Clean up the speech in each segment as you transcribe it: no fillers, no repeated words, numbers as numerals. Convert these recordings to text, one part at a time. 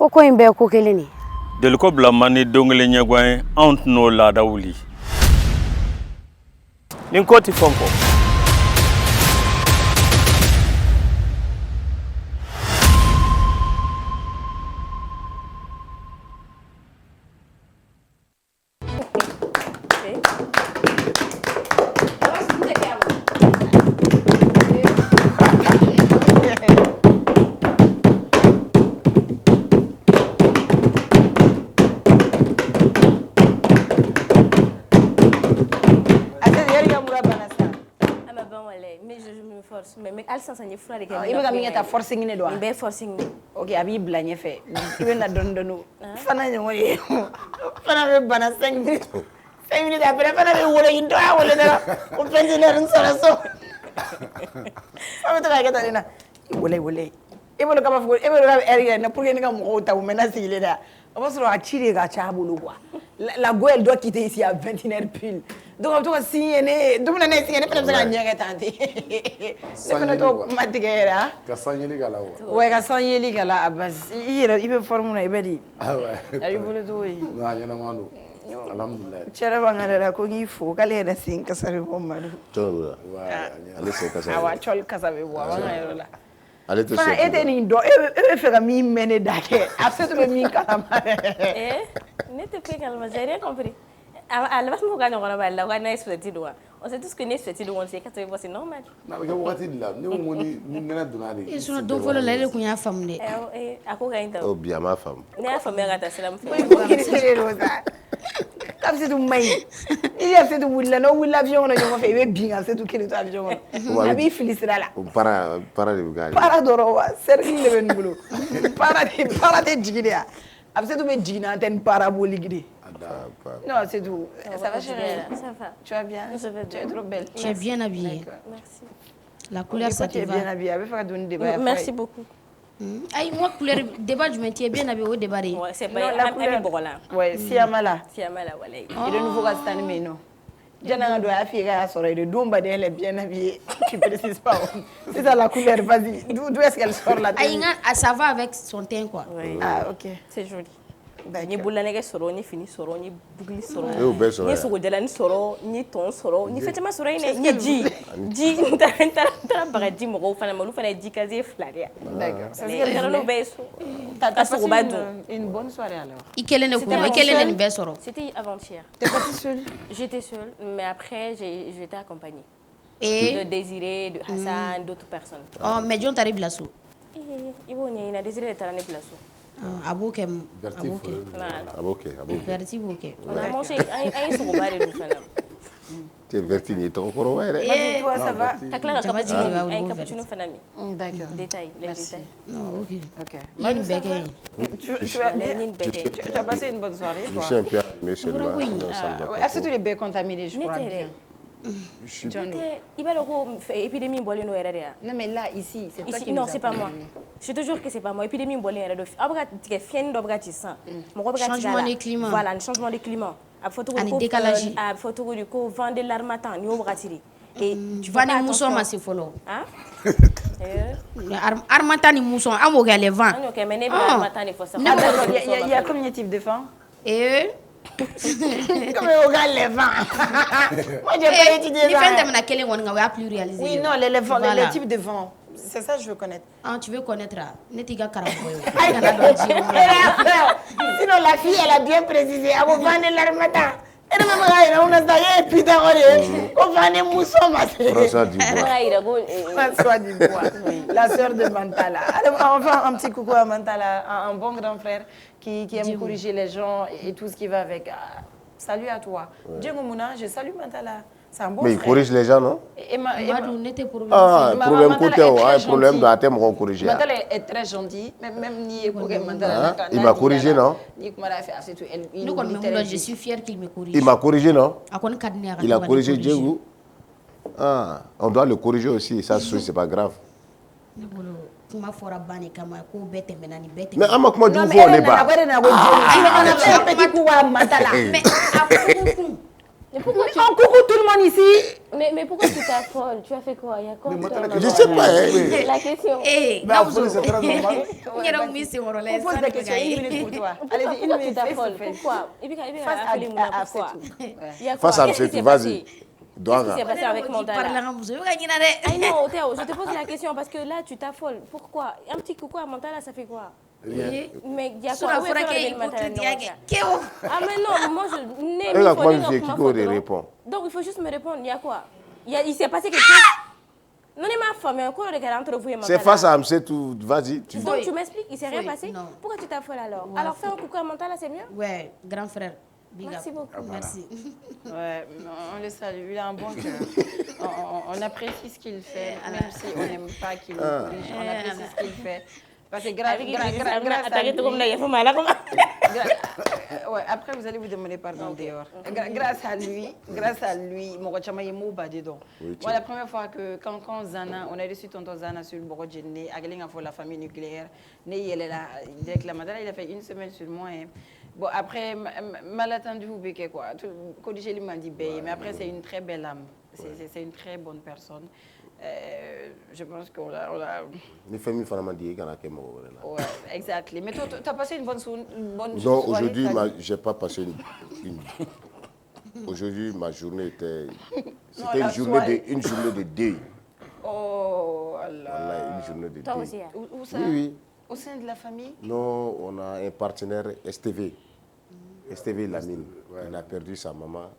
ko in bɛɛ ko kelen ni Deliko bila man ni don kelen ɲɛguwan ye anw t'o laada wuli ni ko ti fɛn kɔ mais alsan sa fura de kɛ I bɛ ka min kɛ ta forcing ne do wa n bɛ forcing de ok a b'i bila ɲɛfɛ I bɛ na dɔɔni dɔɔni fana ɲɔgɔn ye fana bɛ bana 5 minutes 5 minutes après fana bɛ wolo i dɔ y'a wolo dɔrɔn ko pensionnaire n sɔrɔ so an bɛ to ka kɛ tan nin na i wolo e bolo k'a b'a fɔ ko e bolo ka heure yɛrɛ na pour que ne ka mɔgɔw ta u mɛnna sigilen da o b'a sɔrɔ a ci de ka ca a bolo quoi la go elle doit quitter ici à 21h pile donc a bɛ to ka signer ne dumuni ne signer ne fana bɛ se ka ɲɛ kɛ tan ten ne fana to kuma tigɛ yɛrɛ ah ka sanɲɛli k'a la wa ouais ka sanɲɛli k'a la Abbas i yɛrɛ i bɛ forme na i bɛ di ah ouais a y'i bolo cogo ye non a ɲɛnama don alhamdulilayi cɛ dɔ b'an ka da la ko n k'i fo k'ale yɛrɛ sen kasa bɛ bɔ Madu Cɔl ale sen kasa awa cɔli kasa bɛ bɔ a b'an ka yɔrɔ la ale tɛ fana e tɛ nin dɔn e bɛ fɛ ka min mɛn ne da kɛ a bɛ se bɛ min kalama ne tɛ foyi kalama j'ai rien compris a laban min fɔ ka ɲɔgɔnna b'a la ko n'a ye suɛti don wa on sait tous que ne suɛti don c'est 80 c'est normal n'a bɛ kɛ wagati de la ne ko ni nɛnɛ donna de sinon don fɔlɔ la e de kun y'a faamu dɛ a ko ka ɲi ta o bi a m'a faamu ne y'a faamuya ka taa sira min fɛ ko kirisire de don sa Absetu man ɲi ni Absetu wulila n'aw wulila avion kɔnɔ ɲɔgɔn fɛ i bɛ bin Absetu kelen to avion kɔnɔ a b'i fili sira la o para de bɛ k'ale para dɔrɔn wa cercle de bɛ nin bolo para tɛ jigin de ya Absetu bɛ jigin na antenne parabolique de non Absetu ça va chérie ça va tu vas bien tu es trop belle tu es bien habillée merci la couleur ça te tu es va bien habillée a bɛ fɛ ka don ni débat merci beaucoup ayi moi couleur débat jumɛn tu es bien habillée o débat de ouais c'est pas la couleur bɔgɔ la ouais siyama la walayi i de nouveau ka sisan bɛ yen nɔ janni an ka don a y'a f'i ye k'a y'a sɔrɔ i de don baden elle est bien habillée tu précises pas c'est ça la couleur vas-y d'où est-ce qu'elle sort la ayi nka ça va avec son teint quoi ah ok c'est joli n ye bololanɛgɛ sɔrɔ n ye fini sɔrɔ n ye buguli sɔrɔ e y'o bɛɛ sɔrɔ n ye sogojalani sɔrɔ n ye tɔn sɔrɔ n ye fɛn caman sɔrɔ yen dɛ n ye ji n taara bagaji mɔgɔw fana ma olu fana ye ji casier 2 de yan n taara n'o bɛɛ ye so ka sogoba dun une bonne soirée alors i kelen de kun i kelen de nin bɛɛ sɔrɔ c'était avant-hier t'es partie seule j'étais seule mais après j'étais accompagnée et de Désiré de Hassan d'autres personnes oh mais jɔn taara i bila so i b'o ɲɛɲini Désiré de taara ne bila so a b'o kɛ a b'o kɛ Verti b'o kɛ on a mangé an ye sogoba de dun fana te Verti nin ye tɔgɔkɔrɔba ye dɛ toi ça va ka tila ka cappuccino an ye cappuccino fana min d'accord détail les détails non ok ok i ye nin bɛɛ kɛ yen tu as passé une bonne soirée je toi suis un peu animé seulement sinon ça me va pas Absetu de bɛɛ contaminé je crois bien i b'a dɔn ko épidémie bɔlen don yɛrɛ de yan non mais là ici c'est toi qui non nous c'est pas moi je te jure que c'est pas moi épidémie bɔlen yɛrɛ don aw bɛ ka tigɛ fiɲɛni dɔ bɛ ka ci sisan mɔgɔ bɛ ka tigɛ a la changement de climat voilà le changement de climat a bɛ fɔ cogo ani di ko décalage a bɛ fɔ cogo di ko vent de l'harmattan nin y'o wagati de vent ni mousson ma se fɔlɔ ah harmattan ni mousson an b'o kɛ les vents an y'o kɛ mais ne bɛ harmattan de fɔ sisan il y a combien de types de vents comme au gars les vents moi j'ai pas étudié ça ni fɛn tɛmɛna kelen kɔni kan o y'a pluraliser oui non les vents les types de vents c'est ça je veux connaître tu veux connaître ne t'i ka karamɔgɔ ye sinon la fille elle a bien précisé a ko vent de l'harmattan e de ma ka yira una sa ye Pythagore ye ko vent de mousson ma se François Dubois ka yira ko François Dubois la sœur de Mantala enfin un petit coucou à Mantala un bon grand frère qui aime corriger les gens et tout ce qui va avec salut à toi Djengo Mouna je salue Mantala c'est un bon frère mais il corrige les gens non Madu ne tɛ problème ah problème ko tɛ o a ye problème dɔ a tɛ mɔgɔ corriger Mantala est très gentil même ni ye ko kɛ Mantala il m'a corrigé non ni kuma la fɛ Absetu ne kɔni bɛ mun je suis fière qu'il me corrige il m'a corrigé non a kɔni ka di ne ye a ka il a corrigé Djengo ah on doit le corriger aussi ça c'est pas grave ne bolo kuma fɔra ba de kama ko bɛɛ tɛmɛna ni bɛɛ tɛmɛna mais an ma kuma jugu fɔ ne ba mais on coucou tout le monde ici Mais pourquoi tu t'affoles? Tu as fait quoi? Il y a quoi? Je sais pas. La question. Eh, Mais affoler, c'est très normal. n yɛrɛ min sen kɔrɔ la On pose des questions, une minute pour toi. Allez-y, une Pourquoi tu minute, t'affoles? face to face. Pourquoi? Et puis, Face à pourquoi? Setou. Il y a quoi? Face à Qu'est-ce qui Setou, s'est vas-y. passé? Qu'est-ce qui Doanga. s'est passé avec mon parle talent? la muso yo ka ɲina dɛ Ah non, Théo, je te pose la question parce que là, tu t'affoles. Pourquoi? Un petit coucou à Montala, ça fait quoi? Mais il y a sura quoi? Où est fɔra le k'e problème ko Montala kristiya kɛ Nyoka? kewo Ah mais non, moi je... Elle a quoi dire Kiko de répond. Donc il faut juste me répondre, il y a quoi? Il s'est passé quelque chose? Non, mais ma femme, un cours de garde entre vous et Montala. C'est face à Amsetou, vas-y. Donc tu m'expliques, il s'est rien Oui, passé? non. Pourquoi tu t'affoles alors? Ouais, Alors fais un coucou à Montala, c'est mieux? ouais grand frère big up. Merci beaucoup. Merci. Ouais, on le salue, il a un bon cœur. On apprécie ce qu'il fait, même si on n'aime pas qu'il nous corrige, on apprécie ce qu'il fait. Parce que grâce à lui, ouais, après vous allez vous demander pardon dehors. Grâce à lui, mon chama est mot badé donc. Moi la première fois que quand Zana, on a reçu tonton Zana sur le bureau de Jenny, à la famille nucléaire, il est là, il a fait une semaine sur moi. Bon après mal attendu ou béqué quoi. Kodijeli m'a dit mais après c'est une très belle âme, c'est une très bonne personne. Je pense qu'on a... Les familles font dit qu'il y a un Ouais, exactement. Mais tu as passé une bonne soirée? Non, aujourd'hui, je n'ai pas passé une... Aujourd'hui, ma journée était... C'était une journée de deuil. Oh, Allah. Voilà, une journée de deuil. Toi aussi, hein? Où ça? Oui. Au sein de la famille? Non, on a un partenaire, STV. STV Lamine. Il a perdu sa maman.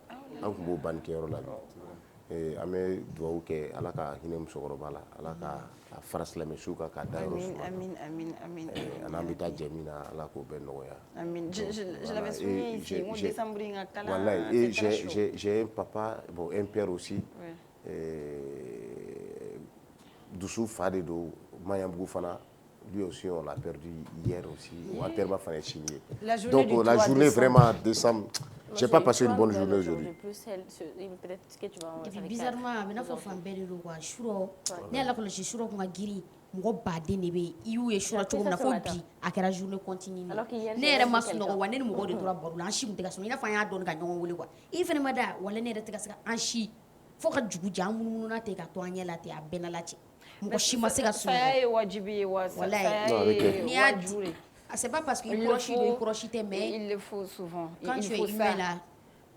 En Kumbo Banquero là. Et amé doit que ala ka hinem sokoroba la ala ka faras la mesuka ka dairo Amin. anambita jemina ala ko ben noya. Amin. Je l'avais souligné ici, au décembre à Kala. Voilà, et j'ai un papa, bon, un père aussi. Doussou Fadedo, Mayambou Fana, lui aussi on l'a perdu hier aussi. Ou Aterba Fana signé. Donc la journée vraiment décembre. J'ai pas passé une bonne journée aujourd'hui. Peut-être que tu vas en Et puis bizarrement, maintenant faut faire belle le quoi. Shuro, ne ala ko le shuro ko ngiri, mɔgɔ baden de bɛ i y'u ye shura cogo min na fo bi a kɛra journée continue ne yɛrɛ ma sunɔgɔ wa ne ni mɔgɔw de tora baro la an si kun tɛ ka sunɔgɔ i n'a fɔ an y'a dɔn ka ɲɔgɔn wele quoi i fɛnɛ ma da wala ne yɛrɛ tɛ ka se ka an si fo ka jugu ja an munumunu ten ka to an ɲɛ la ten a bɛɛ na la cɛ mɔgɔ si ma se ka sunɔgɔ saya ye wajibi ye wa saya ye n'i y'a di c'est pas parce que i kɔrɔsi don i kɔrɔsi tɛ mais il le faut souvent quand tu es humain là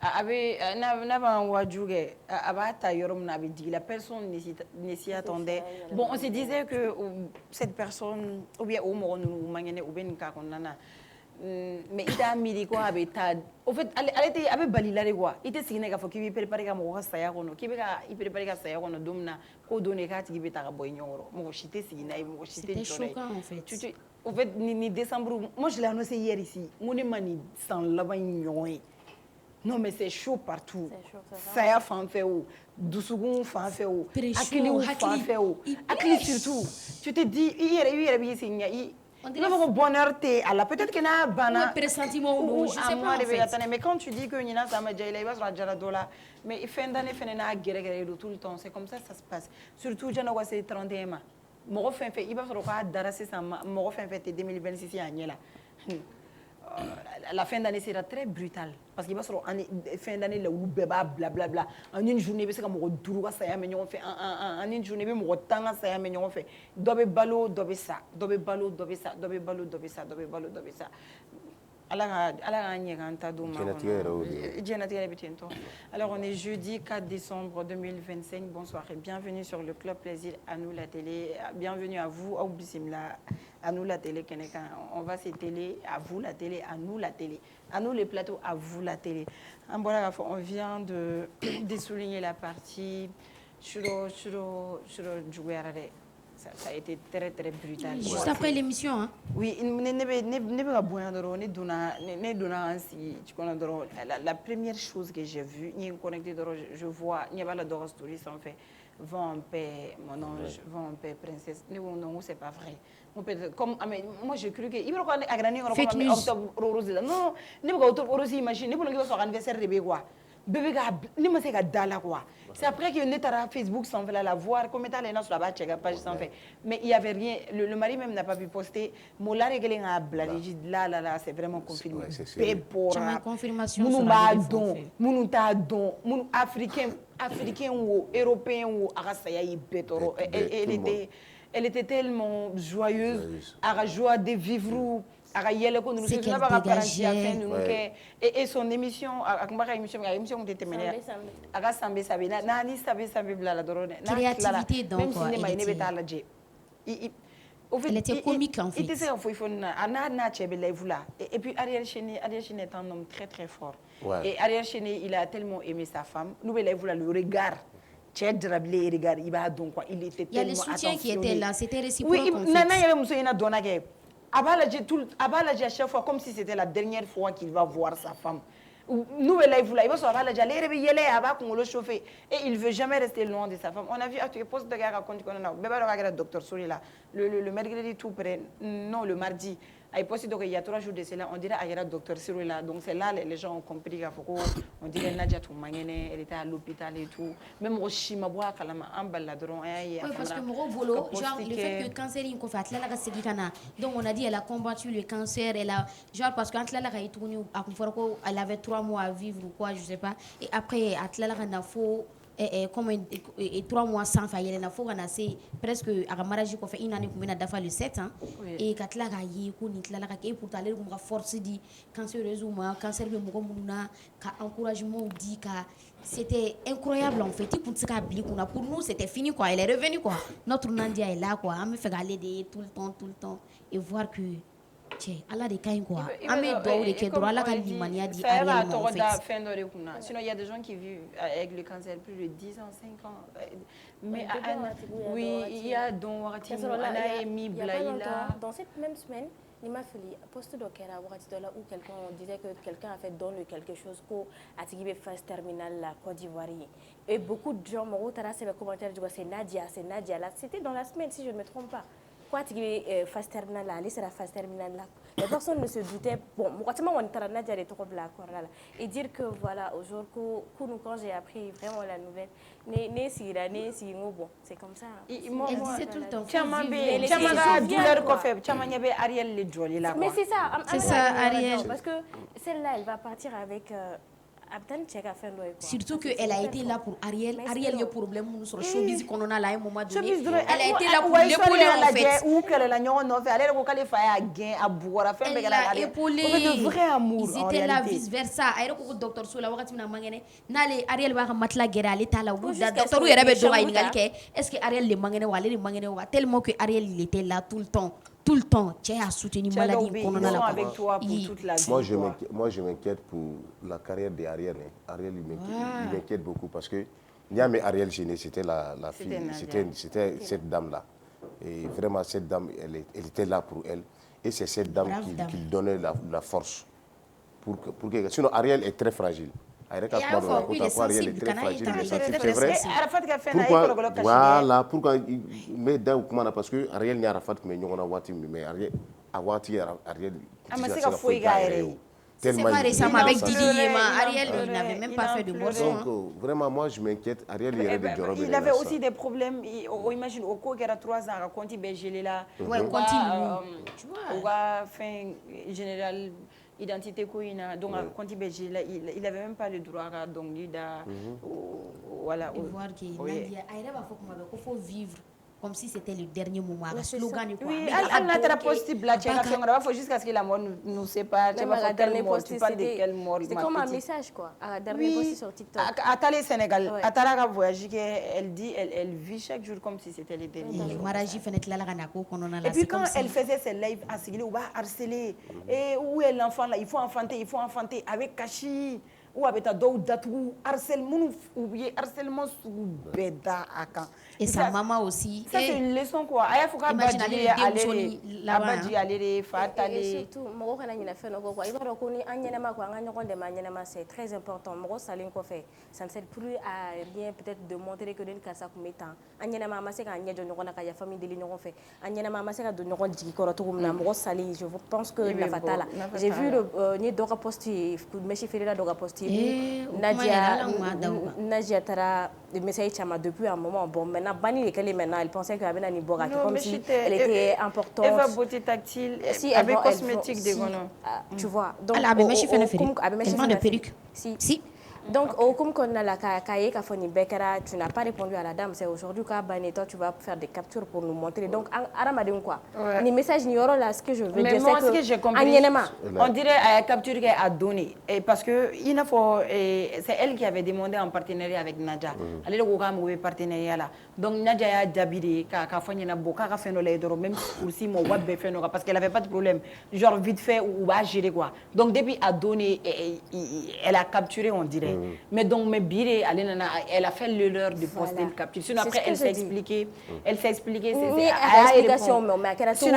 a bɛ n'a b'an waju kɛ a b'a ta yɔrɔ min na a bɛ digi la personne ne s'y attendait bon on se disait que cette personne ou bien o mɔgɔ ninnu man kɛnɛ u bɛ nin k'a kɔnɔna na mais i t'a miiri ko a bɛ taa au fait ale tɛ a bɛ bali la de quoi i tɛ sigi n'a k'a fɔ k'i b'i préparer ka mɔgɔ ka saya kɔnɔ k'i bɛ ka i préparer ka saya kɔnɔ don min na k'o don de k'a tigi bɛ taa ka bɔ i ɲɔgɔn mɔgɔ si tɛ sigi n'a ye mɔgɔ si tɛ jɔ n'a ye au fait ni décembre moi je l'ai annoncé hier ici n ko ne ma nin san laban in ɲɔgɔn ye non mais c'est chaud partout saya fan fɛ o dusukun fan fɛ o hakiliw fan fɛ o hakili surtout tu te dis i yɛrɛ b'i sigi ɲɛ i b'a fɔ ko bonheur tɛ a la peut-être que n'a banna ou a mois de bɛ ka tɛnɛ mais quand tu dis que ɲinan san ma diya i la i b'a sɔrɔ a diyara dɔ la mais fin d'année fɛnɛ n'a gɛrɛgɛrɛ don tout le temps c'est comme ça ça se passe surtout janni ka se 31 ma mɔgɔ fɛn fɛn i b'a sɔrɔ k'a dara sisan mɔgɔ fɛn fɛn tɛ 2026 y'a ɲɛ la la fin d'année sera très brutale parce qu'il va sur fin d'année là où bébé blablabla en une journée c'est comme duru ka saya me ɲɔgɔn fɛ en une journée be mɔgɔ 10 ka saya me ɲɔgɔn fɛ dɔ bɛ balo dɔ bɛ sa dɔ bɛ balo dɔ bɛ sa dɔ bɛ balo dɔ bɛ sa dɔ bɛ balo dɔ bɛ sa ala ka ɲɛ k'an ta don ma diɲɛlatigɛ yɛrɛ bɛ ten tɔ alors on est jeudi 4 décembre 2025 bonsoir et bienvenue sur le club plaisir à nous la télé bienvenue à vous aw bisimila à nous la télé kɛnɛ kan on va se télé à vous la télé à nous la télé à nous les plateaux à vous la télé an bɔra k'a fɔ on vient de souligner la partie Shuro juguyara dɛ ça a été très très brutal juste après l'émission hein oui ne bɛ ka bonya dɔrɔn ne donna an sigi kɔnɔ dɔrɔn la première chose que j'ai vue n ye n connecté dɔrɔn je vois ɲɛ b'a la dɔ ka story sanfɛ va en paix mon ange va en paix princesse ne ko non c'est pas vrai comme moi j'ai cru que i b'a dɔn ko a kɛra ne yɔrɔ kɔnɔ octobre rose la non ne bɛ ka octobre rose imagine ne bolo k'i b'a sɔrɔ anniversaire de bɛ quoi bébé ni ma se ka dala quoi. C'est après que ne taara Facebook sans faire la voir comme état les gens sur la page sans fait. Mais il y avait rien, le mari même n'a pas pu poster. Mola réglé à blague là c'est vraiment confirmé. Bébora. Confirmation sur la don, munu ta don, munu africain ou européen ou arasaya y bétoro. Elle était tellement joyeuse, à la joie de vivre. C'est qu'elle dégageait. Et son émission, créativité donc quoi, elle était comique en fait. Et puis Ariel Cheney est un homme très très fort. Et Ariel Cheney, il a tellement aimé sa femme. Nous, le regard. Il y a les soutiens qui étaient là, c'était réciproque. Oui, en fait. À chaque fois comme si c'était la dernière fois qu'il va voir sa femme. Nous, il va se chauffer et il ne veut jamais rester loin de sa femme. On a vu le mercredi tout près, non, le mardi. Il y a 3 jours de cela, on dirait qu'il y a docteur Cyrilla. Donc c'est là les gens ont compris qu'on dirait Nadia Toumangene, elle était à l'hôpital et tout. Même au Chimaboua, Kalama, Ambaladron. Oui, parce que mon boulot, genre le fait que le cancer est fait, donc on a dit elle a combattu le cancer, elle a, genre parce qu'elle avait 3 mois à vivre ou quoi, je sais pas. Et après, elle a comme 3 mois sans faillir, il faut c'est presque à mariage qu'on fait une année combien d'affaires le 7 ans et quand la gaille qu'on est là pour aller comme force dit cancer résumé cancer de mon mouna encouragement dit que c'était incroyable en fait pour ce qu'on pour nous c'était fini quoi, elle est revenue quoi, notre Nandia est là quoi, on me fait aller tout le temps et voir que Allah de kain quoi. Sinon il y a des gens qui vivent avec le cancer plus de 10 ans, 5 ans. Mais oui, il y a dans cette même semaine, il m'a fait poster où quelqu'un disait que quelqu'un a fait donner quelque chose pour attirer phase terminale la Côte d'Ivoire. Et beaucoup de gens m'ont dit commentaires c'est Nadia là, c'était dans la semaine si je ne me trompe pas. Phase terminale là, c'est la phase terminale là. Les personnes ne se doutaient, bon, et dire que voilà, aujourd'hui, quand j'ai appris vraiment la nouvelle, bon, c'est comme ça. Elle disait tout le temps. Mais c'est ça, c'est ça, Ariel. Parce que celle-là, elle va partir avec. Surtout qu'elle a été là pour Ariel. Ariel, il y a problème sur le showbiz qu'on a là à un moment donné. Elle a été là pour l'épauler en fait. Elle l'a épaulé. Ils étaient là vice versa. Ariel ko docteur Sola wakati na mangene. Nale Ariel ba ka matla gera ale ta la wuda. Docteur ou yere be doga ingal ke. Est-ce que Ariel le mangene wa le mangene wa tellement que Ariel il était là tout le temps. Tout le temps, tu as soutenu maladie. Avec toi pour toute la vie. Moi, je m'inquiète pour la carrière d'Ariel. Ariel, il m'inquiète beaucoup parce que Niamé Ariel Cheney, c'était la fille, c'était cette dame-là. Et vraiment, cette dame, elle était là pour elle. Et c'est cette dame qui donnait la force. Sinon, Ariel est très fragile. Ariel est très fragile. C'est vrai. Voilà, pourquoi mais parce que Ariel n'y a pas mais Ariel c'est pas récemment avec Didi Yema. Ariel, il n'avait même pas fait de morceau. Donc, vraiment, moi, je m'inquiète. Ariel, il avait aussi des problèmes. Imagine, au cours de 3 ans, à Conti Belgélé là. Ouais, continue. Tu vois. On va faire général. Identité Kouina, donc quand il n'avait même pas le droit à donc voilà. De voir qu'il faut vivre comme si c'était le dernier moment. Le slogan est quoi? Oui, elle n'a pas possible là, il faut jusqu'à ce que la mort nous sépare. Tu parles de quelle mort? C'est comme un message quoi. Dernier post sur TikTok. À Thalé Sénégal, à Tala voyage, elle dit, elle vit chaque jour comme si c'était le dernier. Et puis quand elle faisait ses lives à Sigilé, on va harceler. Et où est l'enfant là? Il faut enfanter avec Kachi. Ou avec ta datou harcèlement sous beda akan. Et sa maman aussi. Ça c'est une leçon quoi. Aya faut aller et surtout mo kana nyina fe no ko quoi. Ibaro ko ni anyena ko anga nyoko de manyena c'est très important. Mo salin ko fait. Ça ne sert plus à rien peut-être de montrer que den kasa ko metan. Anyena mama se ka nyejo nyoko na ka ya famille de nyoko fait. Anyena mama se ka do nyoko jigi ko to na mo salin je pense que la fatala. J'ai vu le ni doka posti meshi ferira doka posti aussi Nadia Tara le message Chama depuis un moment. Bon, maintenant, Bani maintenant, elle pensait qu'elle avait une boga comme si elle était importante. Elle va beauté tactile, avec cosmétique des gonos. Tu vois. Donc, elle vend des perruques. Si. Donc, comme on a la cahier Kafoni Bekara, tu n'as pas répondu à la dame. C'est aujourd'hui qu'à Bani, toi, tu vas faire des captures pour nous montrer. Donc, Aramadin quoi. Les messages n'y aura là, ce que je veux dire. Mais moi, ce que j'ai compris, on dirait à capture qu'elle a donné. Parce que c'est elle qui avait demandé un partenariat avec Nadia. Elle est le partenariat là. Donc, Nadia a d'habiller, qu'à faire une boca, qu'à faire nos même aussi mon web parce qu'elle n'avait pas de problème. Genre vite fait ou à gérer quoi. Donc, depuis a donné, elle a capturé, on dirait. Mais donc, elle a fait l'erreur de poster le capture. Sinon, après, elle s'est expliquée. Elle s'est expliquée. Sinon,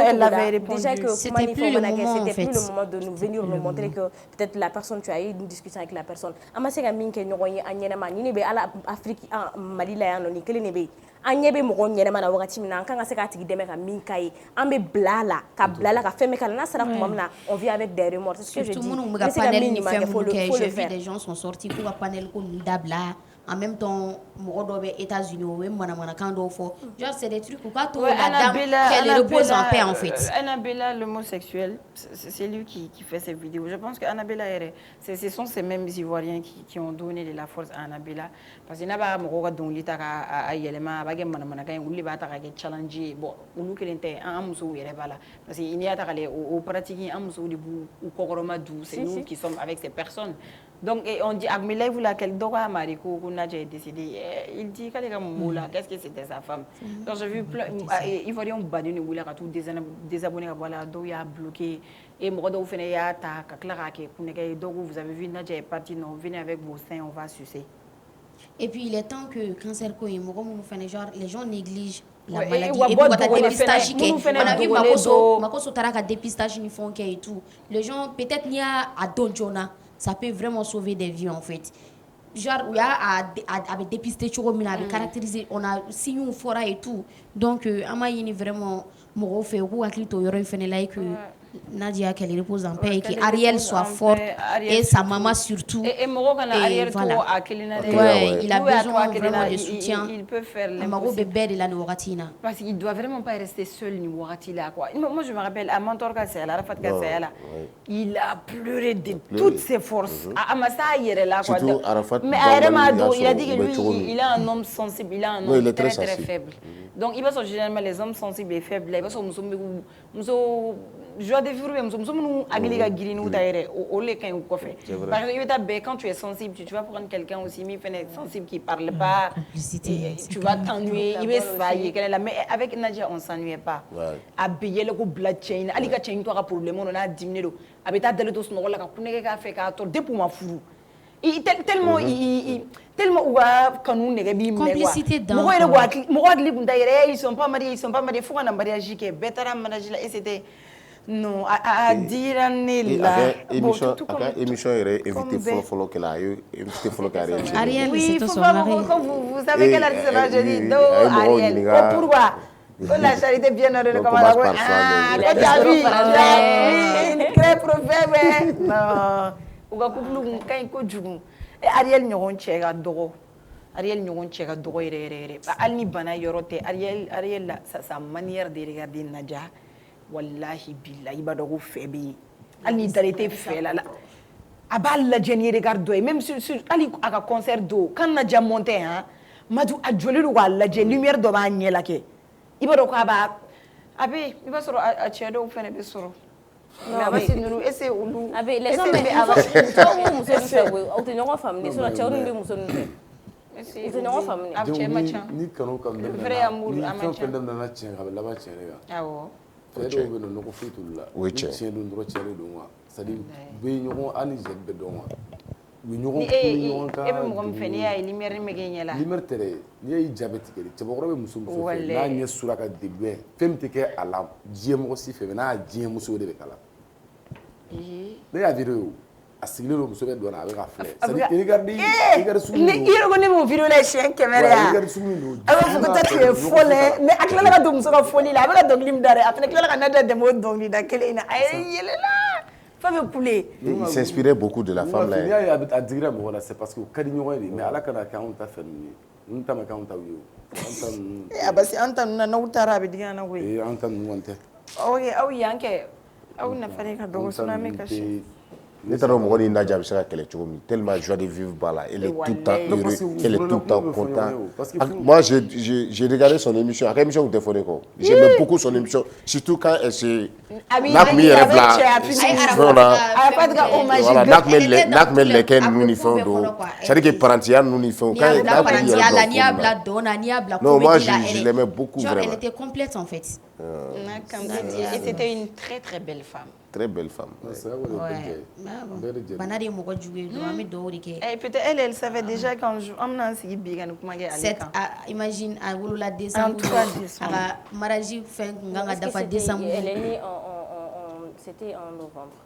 elle l'avait répondu. Déjà que c'était plus le moment, en fait. C'était plus le moment de nous venir nous montrer que peut-être la personne, tu as eu une discussion avec la personne. Amaseka minke nyogoye anyema ni be ala Afrique Malila yano ni kele ne be anyebe mo nyema na wakati mina kan se ka tigi deme ka minka yi ambe blala ka femme ka na sara kuma na on vit avec des remords. C'est ce que je dis. Tout le monde a panel ni fait mon je vis des gens sont sortis pour panel ko ndabla. En même temps, aux États-Unis, genre c'est des trucs où pas tout la dame qu'elle repose en paix en fait. Annabella, l'homosexuel, c'est lui qui fait ces vidéos. Je pense qu'Annabella, ce sont ces mêmes Ivoiriens qui ont donné de la force à Annabella. Parce qu'il n'y a pas de l'État à Yelema, à Manamanakan, où il va être challengé. Bon, où il était un muso, il est là. Parce qu'il y a au pratique un muso ou Kokoroma dou, c'est nous qui sommes avec ces personnes. Donc, on dit, Agmile, vous laquelle Dora Mariko, Nadia est décédé. Il dit, qu'est-ce que c'était sa femme? Donc, j'ai vu plein. Il faut dire, on bat une boule à tout désabonner, voilà, donc il a bloqué. Et moi, donc, vous avez vu, Nadia est partie, non, venez avec vos seins, on va sucer. Et puis, il est temps que cancer, les gens négligent la maladie. Et puis, dépistage, on a vu Makoso Taraka dépistage, ils font et tout. Les gens, peut-être, il y a à Donjona. Ça peut vraiment sauver des vies en fait. Genre, il y a à dépister, à caractériser, on a signé un fora et tout. Donc, il vraiment, mon fait ou à clito, il y aura que Nadia qu'elle repose en paix et que Ariel soit forte et sa maman surtout. Et voilà. Il a besoin vraiment de soutien. Il peut faire l'impossible. Parce qu'il ne doit vraiment pas rester seul ni là quoi. Moi je me rappelle à Mantor Kassela, Arafat Kassela, il a pleuré de toutes ses forces. À Massa il est là quoi. Mais Aremado, il a dit que lui il a un homme sensible, il a un homme très très faible. Donc il va se généralement les hommes sensibles et faibles, il va se joie de vivre, nous agiliga girinu taire au lait quand on fait. Par exemple, quand tu es sensible, tu vas prendre quelqu'un aussi sensible qui parle pas, tu vas t'ennuyer, il va faillir. Mais avec Nadia, on s'ennuyait pas. À payer le coup blood chain, alika chain toi problème, on a 10 minutes. Abeta de l'autre son rôle, ka fait ka to pour ma fou. Tellement quand nous négabi complicité dans ils sont pas mariés faut un mariage qui est betara mariage là et c'était non à dire là émission invité follow que là invité follow Ariel oui vous savez quelle heure sera jeudi Ariel pourquoi la charité bien ordonnée comme très proverbe non uga kublu kan ko jugu Ariel ñogon cega dogo Ariel ñogon cega dogo rere alni bana yorote Ariel la sa manière de regarder Nadia wallahi billahi badogo febi alni darete fela la abal la jeni regardo même sur ali aka concert do kan Nadia monter hein madu ajoli wala je lumière do ba nyela ke ibado ko aba abi iba soro a chedo fene be soro non mais c'est nous essayer ulu avec les hommes ni kanu kam vrai amour amacha ni fɛn na tiɲɛ a bɛ laban tiɲɛ de kan awɔ fɛn dɔw bɛ nɔgɔ foyi t'olu la o tiɲɛ don dɔrɔn tiɲɛ de don wa c'est à dire bɛ ɲɔgɔn hali ni zɛn bɛ dɔn wa u bɛ ɲɔgɔn kule ɲɔgɔn kan e bɛ mɔgɔ min fɛ n'i y'a ye lumière min bɛ kɛ ɲɛ la lumière tɛ dɛ n'i y'a ye jaabi tigɛ de cɛbakɔrɔ bɛ muso muso fɛ n'a ɲɛ sura ka début fɛn min tɛ kɛ a la diɲɛ mɔgɔ si fɛ n'a diɲɛ muso de bɛ kala ne y'a vidéo a sigilen don muso bɛ dɔn na a bɛ ka filɛ c'est à dire regarde sumu don i yɛrɛ ko ne m'o vidéo la siɲɛ 100 ya regarde sumu don a b'a fɔ ko tu es folle mais a tilala ka don muso ka foli la a bɛ ka dɔnkili min da dɛ a fana tilala ka Nadia dɛmɛ o dɔnkili da kelen in na a ye yɛlɛla Pas me poulet. Il s'inspirait beaucoup de la femme là. Il y a à dire moi c'est parce que Kadinyo mais ala kana ka on ta famille. On ta ma ka on ta yo. Ah bah c'est anta na utara be digana we. Et anta nuante. Okay, au yanke. Au na fare ka dogo sona me kashi. Ne taara mɔgɔ ni naja bɛ se ka kɛlɛ cogo min tellement joie de vivre b'a la elle est tout le temps heureuse elle est tout le temps contente moi j'ai regardé son émission a ka émission tun tɛ fɔ ne kɔ j'aimais beaucoup son émission surtout quand elle se n'a tun bɛ yɛrɛ bila fɛnw na voilà n'a tun bɛ lɛkɛ ninnu ni fɛnw don c'est à dire que parantiya ninnu ni fɛnw quand n'a tun bɛ yɛrɛ n'i y'a bila dɔn na n'i y'a bila non moi comédie la je l'aimais beaucoup genre vraiment elle était complète en fait et c'était une très très belle femme. Très belle femme. Bana de mɔgɔ jugu ye dɔrɔn an bɛ dugawu de kɛ. Et peut-être elle savait déjà quand an bɛna sigi bi ka nin kuma kɛ ale kan. Imagine a wolola décembre a ka mariage fɛn kun kan ka dafa décembre. Elle est née c'était en novembre.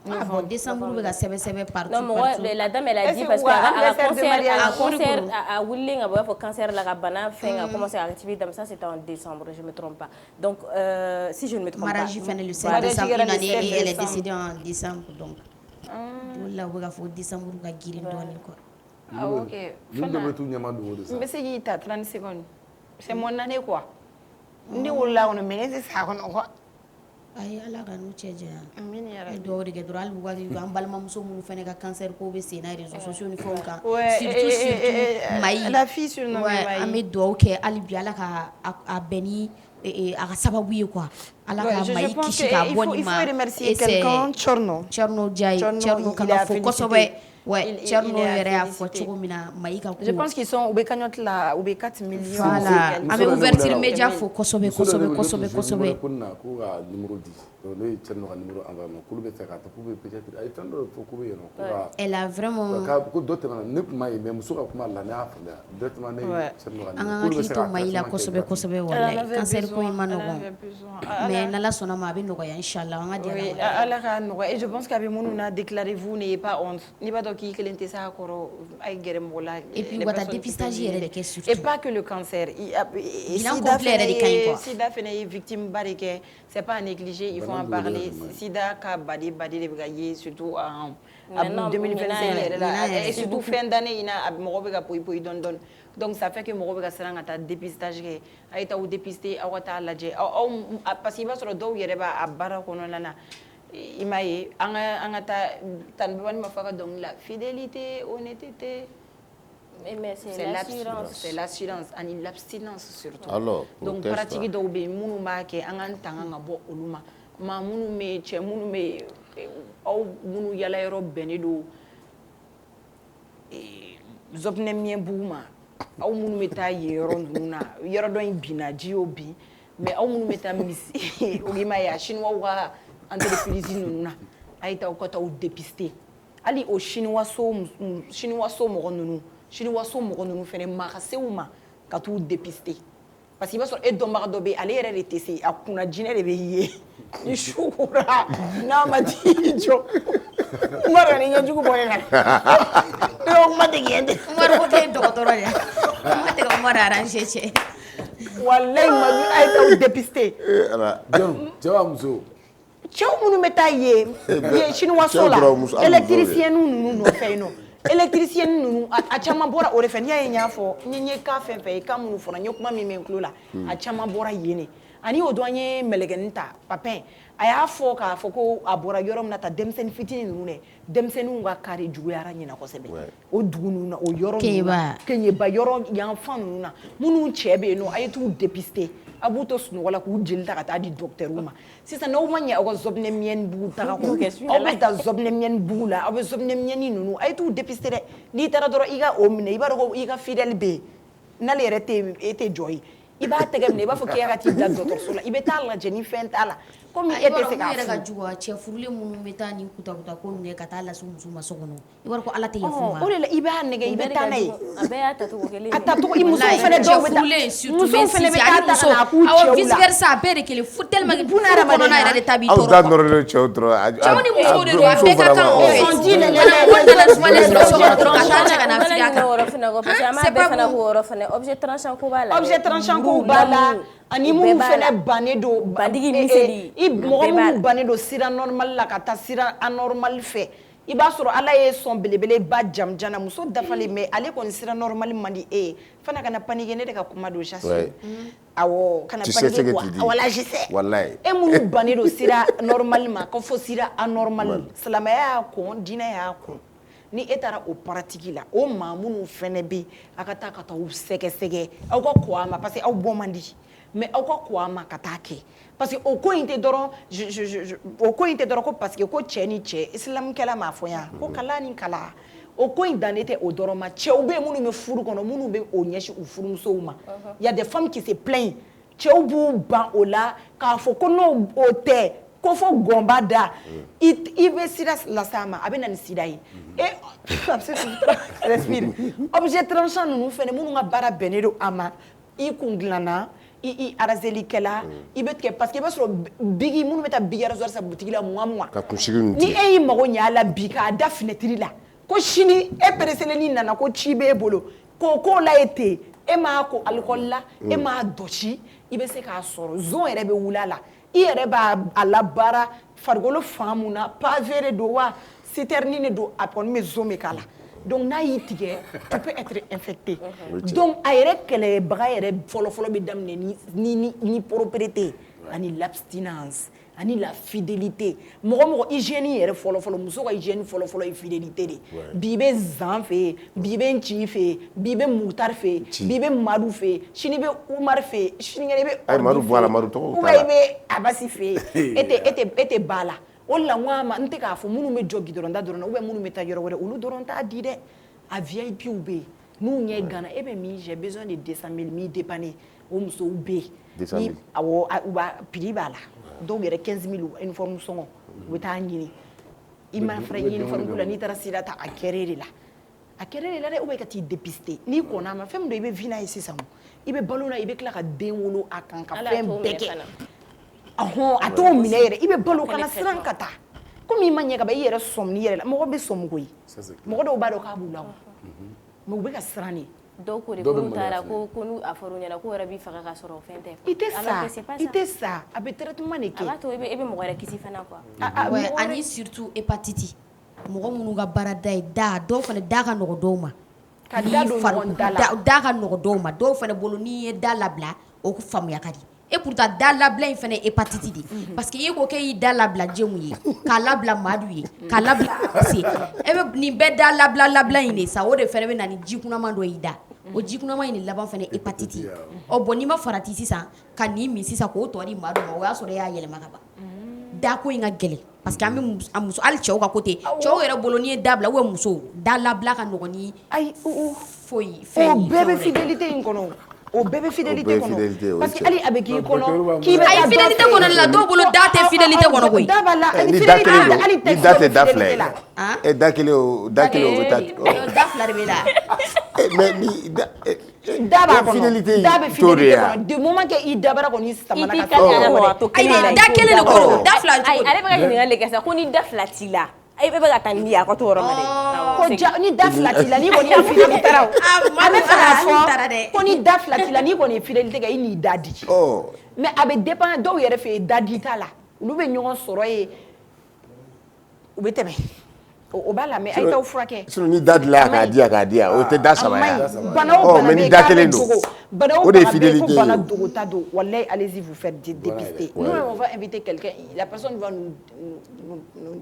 Ah bon, décembre bɛ ka sɛbɛ partout. Non, la dame elle a dit parce que concert à Willing a b'a fɔ cancer la ka bana fɛn a commencé à activer comme ça c'était en décembre je me trompe pas. Donc si je ne me trompe pas. Mariage fɛn le 7 décembre une année et elle est décédée en décembre donc. Là o bɛ ka fɔ décembre ka girin dɔɔnin quoi. Ah OK. Fana. Mais c'est qui t'a 30 secondes. C'est mon année quoi. Ndi wala on mais c'est ça qu'on quoi. Ayi ala ka n'u cɛ janya. Amina yarabi. Dɔw de kɛ dɔrɔn hali waati an balimamuso minnu fana ka cancer ko bɛ sen na réseaux sociaux ni fɛnw kan. Surtout Mayi. La fille surnommée Mayi. An bɛ dugawu kɛ hali bi ala ka a bɛn ni a ka sababu ye quoi. Ala ka Mayi kisi ka bɔ nin ma. Il faut remercier quelqu'un Tchorno. Tchorno Diaye. Tchorno kan ka fɔ kosɛbɛ. Ouais, Tchorno yɛrɛ y'a fɔ cogo min na Mayi ka ko. Je pense qu'ils sont au cagnotte là, au 4 millions. Voilà. An bɛ ouverture média fɔ kosɛbɛ. Ko na ko ka numéro di. Ne ye Tchorno ka numéro envoyer ma kulu bɛ fɛ ka ta pour peut-être ay fɛn dɔ fɔ ko bɛ yen nɔ. Elle a vraiment ko dɔ tɛmɛna ne kuma ye mais muso ka kuma la ne y'a faamuya. Directement ne ye Tchorno ka numéro. An ka hakili to Mayi la kosɛbɛ wallahi. Cancer ko in ma nɔgɔn. Mais n'Ala sɔnna ma a bɛ nɔgɔya inchallah an ka di Oui, Ala ka nɔgɔya et je pense qu'avec minnu na déclaré vous n'ayez pas honte. Ni ba dɔn k'i kelen tɛ se a kɔrɔ ay gɛrɛ mɔgɔ la. Et puis wata dépistage yɛrɛ de kɛ surtout. Et pas que le cancer. Bilan complet yɛrɛ de ka ɲi quoi. Sida fɛnɛ ye victime ba de kɛ. C'est pas à négliger, il faut en parler. Sida ka badi de bɛ ka ye surtout en 2025 yɛrɛ la. Et surtout fin d'année in na mɔgɔ bɛ ka poyi dɔɔni. Donc ça fait que mɔgɔ bɛ ka siran ka taa dépistage kɛ. A ye taa u dépister aw ka taa lajɛ. Parce que i b'a sɔrɔ dɔw yɛrɛ b'a baara kɔnɔna na. I m'a ye an ka taa Tani Babani ma fɔ ka dɔnkili la fidélité, honnêteté. Mais c'est l'assurance ani l'abstinence surtout. Alors, donc pratique dɔw bɛ yen minnu b'a kɛ an k'an tanga ka bɔ olu ma. Maa minnu bɛ cɛ minnu bɛ aw minnu yala yɔrɔ bɛnnen don zɔpinɛmiɲɛbugu ma aw minnu bɛ taa yen yɔrɔ ninnu na yɔrɔ dɔ in binna ji y'o bin mais aw minnu bɛ taa misi o ma ye a chinois ka entreprise ninnu na a ye taa u ka taa u dépister hali o chinois so mɔgɔ ninnu fɛnɛ ma ka se u ma ka t'u dépister parce que i b'a sɔrɔ e dɔnbaga dɔ bɛ yen ale yɛrɛ de tɛ se a kunna jinɛ de bɛ ye ni su kora n'a ma t'i jɔ Umaru ni ɲɛjugu bɔ ne la ne ko kuma tɛ k'e tɛ Umaru ko k'e dɔgɔtɔrɔ de ye kuma tɛ ka Umaru arranger cɛ walayi Madu a ye taa u dépister cɛ b'a muso cɛw minnu bɛ taa yen chinois so la électricien ninnu nɔfɛ yen nɔ électricien ninnu a caman bɔra o de fɛ n'i y'a ye n y'a fɔ n ye cas fɛn fɛn ye cas minnu fɔra n ye kuma min mɛn n tulo la a caman bɔra yen de ani o don an ye mɛlɛkɛnin ta Papin a y'a fɔ k'a fɔ ko a bɔra yɔrɔ min na ta denmisɛnnin fitinin ninnu dɛ denmisɛnninw ka cas de juguyara ɲina kosɛbɛ o dugu ninnu na o yɔrɔ ninnu na Keɲeba yɔrɔ yan fan ninnu na minnu cɛ bɛ yen nɔ a ye t'u dépister a b'u to sunɔgɔ la k'u jeli ta ka taa di docteur ma sisan n'aw ma ɲɛ aw ka zɔpinɛmiɲɛbugu taga kɔ aw bɛ taa zɔpinɛmiɲɛbugu la aw bɛ zɔpinɛmiɲɛni ninnu a ye t'u dépister dɛ n'i taara dɔrɔn i ka o minɛ i b'a dɔn ko i ka fidèle bɛ yen n'ale yɛrɛ tɛ jɔ ye i b'a tɛgɛ minɛ i b'a fɔ k'e ka t'i bila dɔgɔtɔrɔso la i bɛ taa lajɛ ni fɛn t'a la comme e tɛ se k'a furu yɛrɛ ka jugu cɛ furulen minnu bɛ taa ni kutakuta ko minɛ ka taa lase muso ma so kɔnɔ i b'a dɔn ko Ala tɛ yafa ma o de la i b'a nɛgɛ i bɛ taa n'a ye a bɛɛ y'a tacogo kelen a tacogo i musow fɛnɛ dɔw bɛ taa musow fɛnɛ bɛ taa ta ka na k'u cɛw la vice versa a bɛɛ de kelen fo tellement que furu kɔnɔna yɛrɛ de ta b'i tɔɔrɔ aw da nɔrɔlen cɛw dɔrɔn cɛw ni musow de don a bɛɛ ka kan o fɛ o nana sumalen sɔrɔ so kɔnɔ dɔrɔn ka taa cɛ ka na fili a kan c'est pas bon objet tranchant ko b'a la objet tranchant ko lamuru bala ani mun fɛnɛ bannen don bandigi miseli i mɔgɔ minnu bannen don sira normal la ka taa sira anormal fɛ i b'a sɔrɔ ala ye sɔn belebele ba jamjana muso dafalen mais ale kɔni sira normal man di e ye fana kana paniquer ne de ka kuma don chasse awɔ kana paniquer quoi wala je sais wallahi e minnu bannen don sira normal ma ko fo sira anormal silamɛya y'a kɔn diinɛ y'a kɔn ni e taara o paratigi la o maa minnu fɛnɛ bɛ a ka taa ka taa u sɛgɛsɛgɛ aw ka kɔn a ma parce que aw bɔ man di mais aw ka kɔn a ma ka taa kɛ parce que o ko in tɛ dɔrɔn o ko in tɛ dɔrɔn ko parce que ko cɛ ni cɛ islamikɛla m'a fɔ yan ko kala ni kala o ko in dannen tɛ o dɔrɔn ma cɛw bɛ yen minnu bɛ furu kɔnɔ minnu bɛ o ɲɛsin u furumusow ma y a des femmes qui se plaignent cɛw b'u ban o la k'a fɔ ko n'o o tɛ ko fo gɔnba da i bɛ sira las'a ma a bɛ na ni sida ye respire objet tranchant ninnu fɛnɛ minnu ka baara bɛnnen don a ma i kun dilanna i arazelikɛla i bɛ tigɛ parce que i b'a sɔrɔ bigi minnu bɛ taa bigi rasoir sa boutique la mugan ka kunsigi ninnu ni e y'i mago ɲɛ a la bi k'a da fenêtre la ko sini e pereseleni nana ko ci b'e bolo k'o la ye ten e m'a ko alcool la e m'a dɔsi i bɛ se k'a sɔrɔ zon yɛrɛ bɛ wuli a la i yɛrɛ b'a labaara farikolo fan mun na pavé de don wa citerne de don a kɔni bɛ zon bɛ k'a la donc n'a y'i tigɛ tu peux être infecté donc a yɛrɛ kɛlɛbaga yɛrɛ fɔlɔfɔlɔ bɛ daminɛ ni propriété ani l'abstinence ani la fidélité mɔgɔ hygiène yɛrɛ fɔlɔfɔlɔ muso ka hygiène fɔlɔfɔlɔ ye fidélité de bi bɛ zan fɛ yen bi bɛ nci fɛ yen bi bɛ mutar fɛ yen bi bɛ madu fɛ yen sini bɛ umar fɛ yen sinikɛnɛ i bɛ madu bɔ a la madu tɔgɔ ou bien i bɛ abasi fɛ yen e tɛ ba la o la n ko a ma n tɛ k'a fɔ minnu bɛ jɔ gidɔrɔnda dɔrɔn na ou bien minnu bɛ taa yɔrɔ wɛrɛ olu dɔrɔn t'a di dɛ a VIP bɛ yen n'u ɲɛ ganna e bɛ min j'ai besoin de 200 000 m'i dépanner o musow bɛ yen ni awɔ prix b'a la dɔw yɛrɛ 15 000 uniforme sɔngɔ u bɛ taa ɲini i ma fara uniforme ko la n'i taara sira ta a kɛrɛ de la dɛ ou bien ka t'i dépister n'i kɔnna a ma fɛn min don i bɛ vina ye sisan i bɛ balo la i bɛ tila ka den wolo a kan ka fɛn bɛɛ kɛ a t'o minɛ yɛrɛ i bɛ balo kana siran ka taa komi i ma ɲɛ ka ban i yɛrɛ sɔmi yɛrɛ la mɔgɔ bɛ sɔmi koyi mɔgɔ dɔw b'a dɔn k'a b'u la mais u bɛ ka siran de dɔw ko de ko n'u taara ko n'u a fɔra u ɲɛna ko wɛrɛ b'i faga ka sɔrɔ fɛn tɛ i tɛ sa a bɛ traitement de kɛ a b'a to i bɛ mɔgɔ wɛrɛ kisi fana quoi ani surtout hépatite mɔgɔ minnu ka baarada ye da dɔw fana da ka nɔgɔ dɔw ma ka da don ɲɔgɔn da la da ka nɔgɔ dɔw ma dɔw fana bolo n'i ye da labila o faamuya ka di et pourtant da labila in fana hépatite de parce que i ko k'e y'i da labila jɛmu ye k'a labila madu ye k'a labila se e bɛ nin bɛɛ da labila in de sa o de fana bɛ na ni jikunaman dɔ y'i da o jikunaman in de laban fana hépatite ye bon n'i ma farati sisan ka nin min sisan k'o tɔ di madu ma o y'a sɔrɔ e y'a yɛlɛma ka ban da ko in ka gɛlɛn parce que an bɛ a muso hali cɛw ka côté cɛw yɛrɛ bolo n'i ye da bila ou bien musow da labila ka nɔgɔn ni foyi fɛn ye o bɛɛ bɛ fidélité in kɔnɔ o bɛɛ bɛ fidélité kɔnɔ parce que hali a bɛ k'i kɔnɔ k'i bɛ ayi fidélité kɔnɔ la dɔw bolo da tɛ fidélité kɔnɔ koyi da b'a la ni da kelen don ni da tɛ da fila ye da kelen o bɛ taa da fila de bɛ la mais ni da b'a kɔnɔ da bɛ fidélité kɔnɔ du moment que i dabara kɔni i samana ka ayi da kelen de kɔnɔ da fila ayi ale bɛ ka ɲininkali de kɛ sisan ko ni da fila t'i la e bɛ ka taa ni a ka to yɔrɔ ma dɛ ko ni da fila t'i la n'i kɔni ye fidélité taara a bɛ fɛ k'a fɔ ko ni da fila t'i la n'i kɔni ye fidélité kɛ i n'i da di mais a bɛ dépend dɔw yɛrɛ fɛ yen da di t'a la olu bɛ ɲɔgɔn sɔrɔ yen u bɛ tɛmɛ o b'a la mais a ye t'aw furakɛ sinon ni da dilan k'a di yan o tɛ da saba ye bana o bana mais ni da kelen don o de ye fidélité ko bana dogo ta don wallahi allez-y vous faire dépister nous on va inviter quelqu'un la personne va nous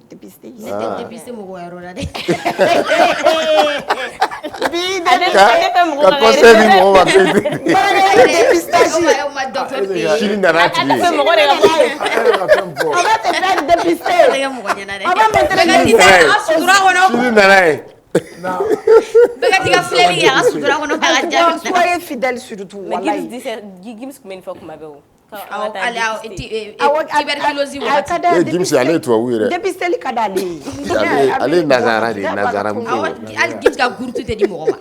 dépister ne tɛ dépister mɔgɔ yɔrɔ la dɛ ka conseil di mɔgɔ ma dépistage sini nana tigi ye mɔgɔ de ka on va te faire dépister mɔgɔ ɲɛna dɛ on va mettre sutura kɔnɔ sini nana ye bɛɛ ka t'i ka filɛli kɛ a ka sutura kɔnɔ k'a ka jaabi soyez fidèle surtout wallahi Gims kun bɛ nin fɔ kuma bɛɛ o tuberculose Gims ale ye tubabu ye dɛ dépisteli ka d'ale ye ale ye nazara de ye nazara muso hali Gims ka gurutu tɛ di mɔgɔ ma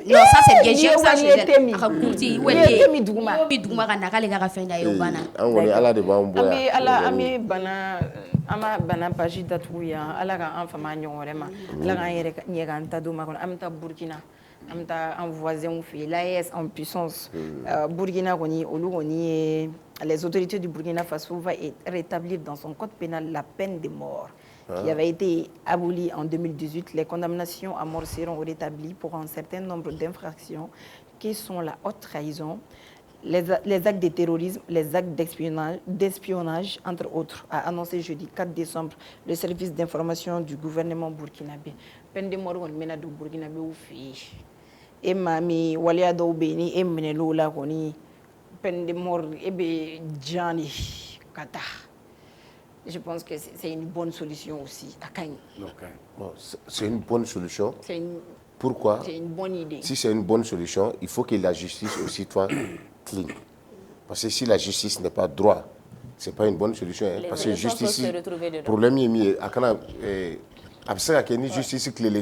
non ça c'est bien j'aime ça a ka gurutu wele mi duguma ka na k'ale ka fɛn da ye o banna an kɔni ala de b'an bɔ yan an bɛ bana an ma bana page datugu yan ala k'an fama ɲɔgɔn wɛrɛ ma ala k'an yɛrɛ ɲɛ k'an ta don ma kɔnɔ an bɛ taa Burkina en voisin, l'AES en puissance. Burkina, les autorités du Burkina Faso vont rétablir dans son code pénal la peine de mort qui avait été abolie en 2018. Les condamnations à mort seront rétablies pour un certain nombre d'infractions qui sont la haute trahison, les actes de terrorisme, les actes d'espionnage, entre autres, a annoncé jeudi 4 décembre le service d'information du gouvernement burkinabé. Peine de mort, on mène du burkinabé au fait. Et mami, waliya dɔw bɛ yen ni e minɛl'o la kɔni peine de mort e bɛ jan de ka taa. Je pense que c'est une bonne solution aussi à Kanye. Bon, c'est une bonne solution. Pourquoi? C'est une bonne idée. Si c'est une bonne solution, il faut que la justice aussi soit clean. Parce que si la justice n'est pas droit, ce n'est pas une bonne solution. Hein. Parce que justice, le problème est mis à Kana, absent à ni justice clean.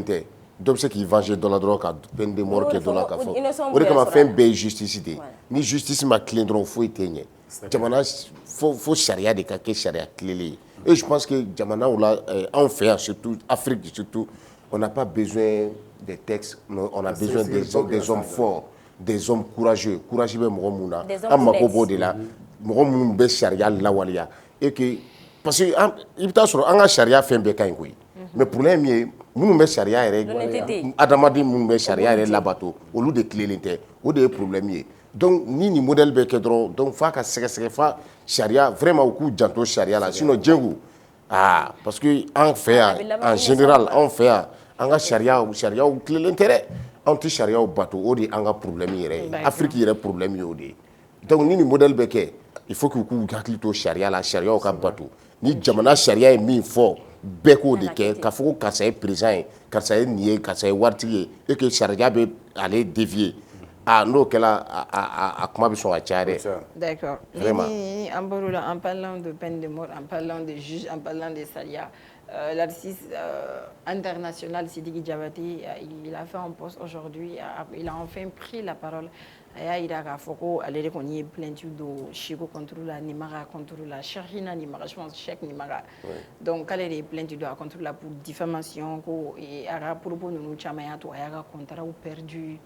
Donc c'est qui venge dans la drogue à peine de mort que dans la café. On est comme un fait belle justice idée. Ni justice ma clean donc faut éteindre. Jamana faut charia de quelque charia clé. Et je pense que Jamana ou là en fait surtout Afrique surtout on n'a pas besoin des textes, on a besoin des hommes forts, des hommes courageux, courageux mouna. Amakobo de là, moum be charia la walia et que parce que il t'a sur un charia fait be kain koy. Mais pour les mieux nous be charia rek adamadi mun be charia rek la bateau au lieu de clé l'inter au des problèmes. Donc ni modèle be kedron donc fa ka sega fa charia vraiment au coup janto charia là sinon djengu parce que en fait en général on fait en ga charia ou clé l'intérêt anti charia au bateau au di en ga problème yéré Afrique yéré problème yodé donc ni modèle be ke il faut que ku gakli to charia la charia au ka bateau ni jamana charia est mis fort beko de ke ka foko ka say président ka say nié ka say wartier et que charia be aller dévier non qu'elle a comment ils sont à tirer. D'accord. En parlant de peine de mort, en parlant de juges, en parlant de Salia, l'artiste international Sidiki Diabaté, il a fait un post aujourd'hui, il a enfin pris la parole. Il a fait aller reconnaître plainte de Chico contre la Nimara, contre la Charina Nimara, je pense Cheikh Nimara. Donc, elle est plainte de contre la pour diffamation, et à propos de nous, Chamaya, il y a contrat perdu.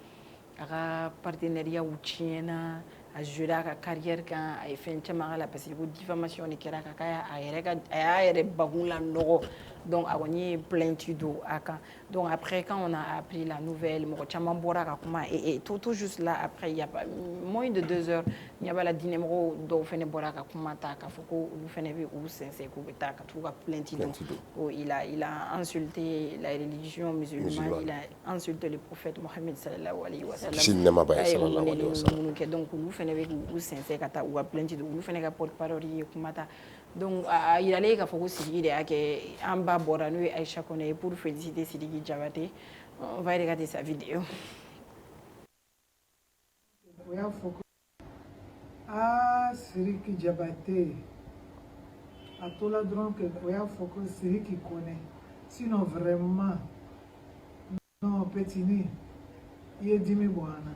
A partenariat ou tiena a joué à carrière quand a fait un chamara la parce que diffamation ni kera kaya a yere bagula nogo donc a gagné plainte d'eau aka donc après quand on a appris la nouvelle mo chama bora ka kuma et tout juste là après il y a pas moins de 2 heures il y a la dynamo do fene bora ka kuma ta ka foko ou fene bi ou sense ko beta ka tout ka plainte d'eau il a insulté la religion musulmane il a insulté le prophète Mohammed sallallahu alayhi wa sallam donc nous fene bi ou sense ka ta ou plainte d'eau nous fene ka porte-parole kuma ta donc il allait ka foko sigi de ake amba bora nous Aïcha Koné pour féliciter Sidiki Diabaté. On va regarder sa vidéo. Sidiki Diabaté. À tout le monde que Sidiki connaît. Sinon vraiment, non petit ni, il est dimi boana.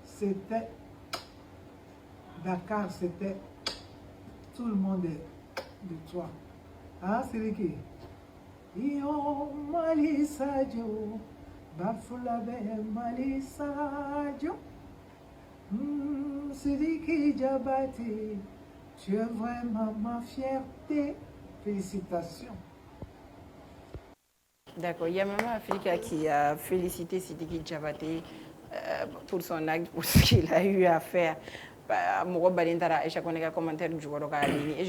C'était Dakar, c'était tout le monde de toi. Sidiki. Yo Malisajo, Bafulabe Malisajo, Sidiki Diabaté, tu es vraiment ma fierté. Félicitations. D'accord, il y a Maman Africa qui a félicité Sidiki Diabaté pour son acte, pour ce qu'il a eu à faire. Et je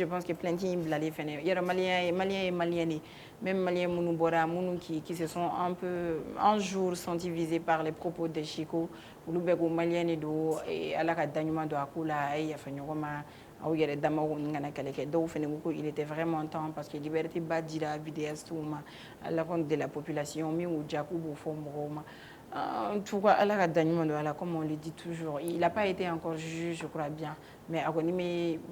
pense que plein de gens l'allaient faire. Il y a Maliens, même Maliens Mounubora, qui se sont un jour sentis visés par les propos de Chico, ou Maliens et à la Danyuma de Akula, et il était vraiment temps parce que liberté badira vidéaste à la compte de la population, mais où Jacob Fomroma. En tout cas, comme on le dit toujours, il n'a pas été encore jugé, je crois bien, mais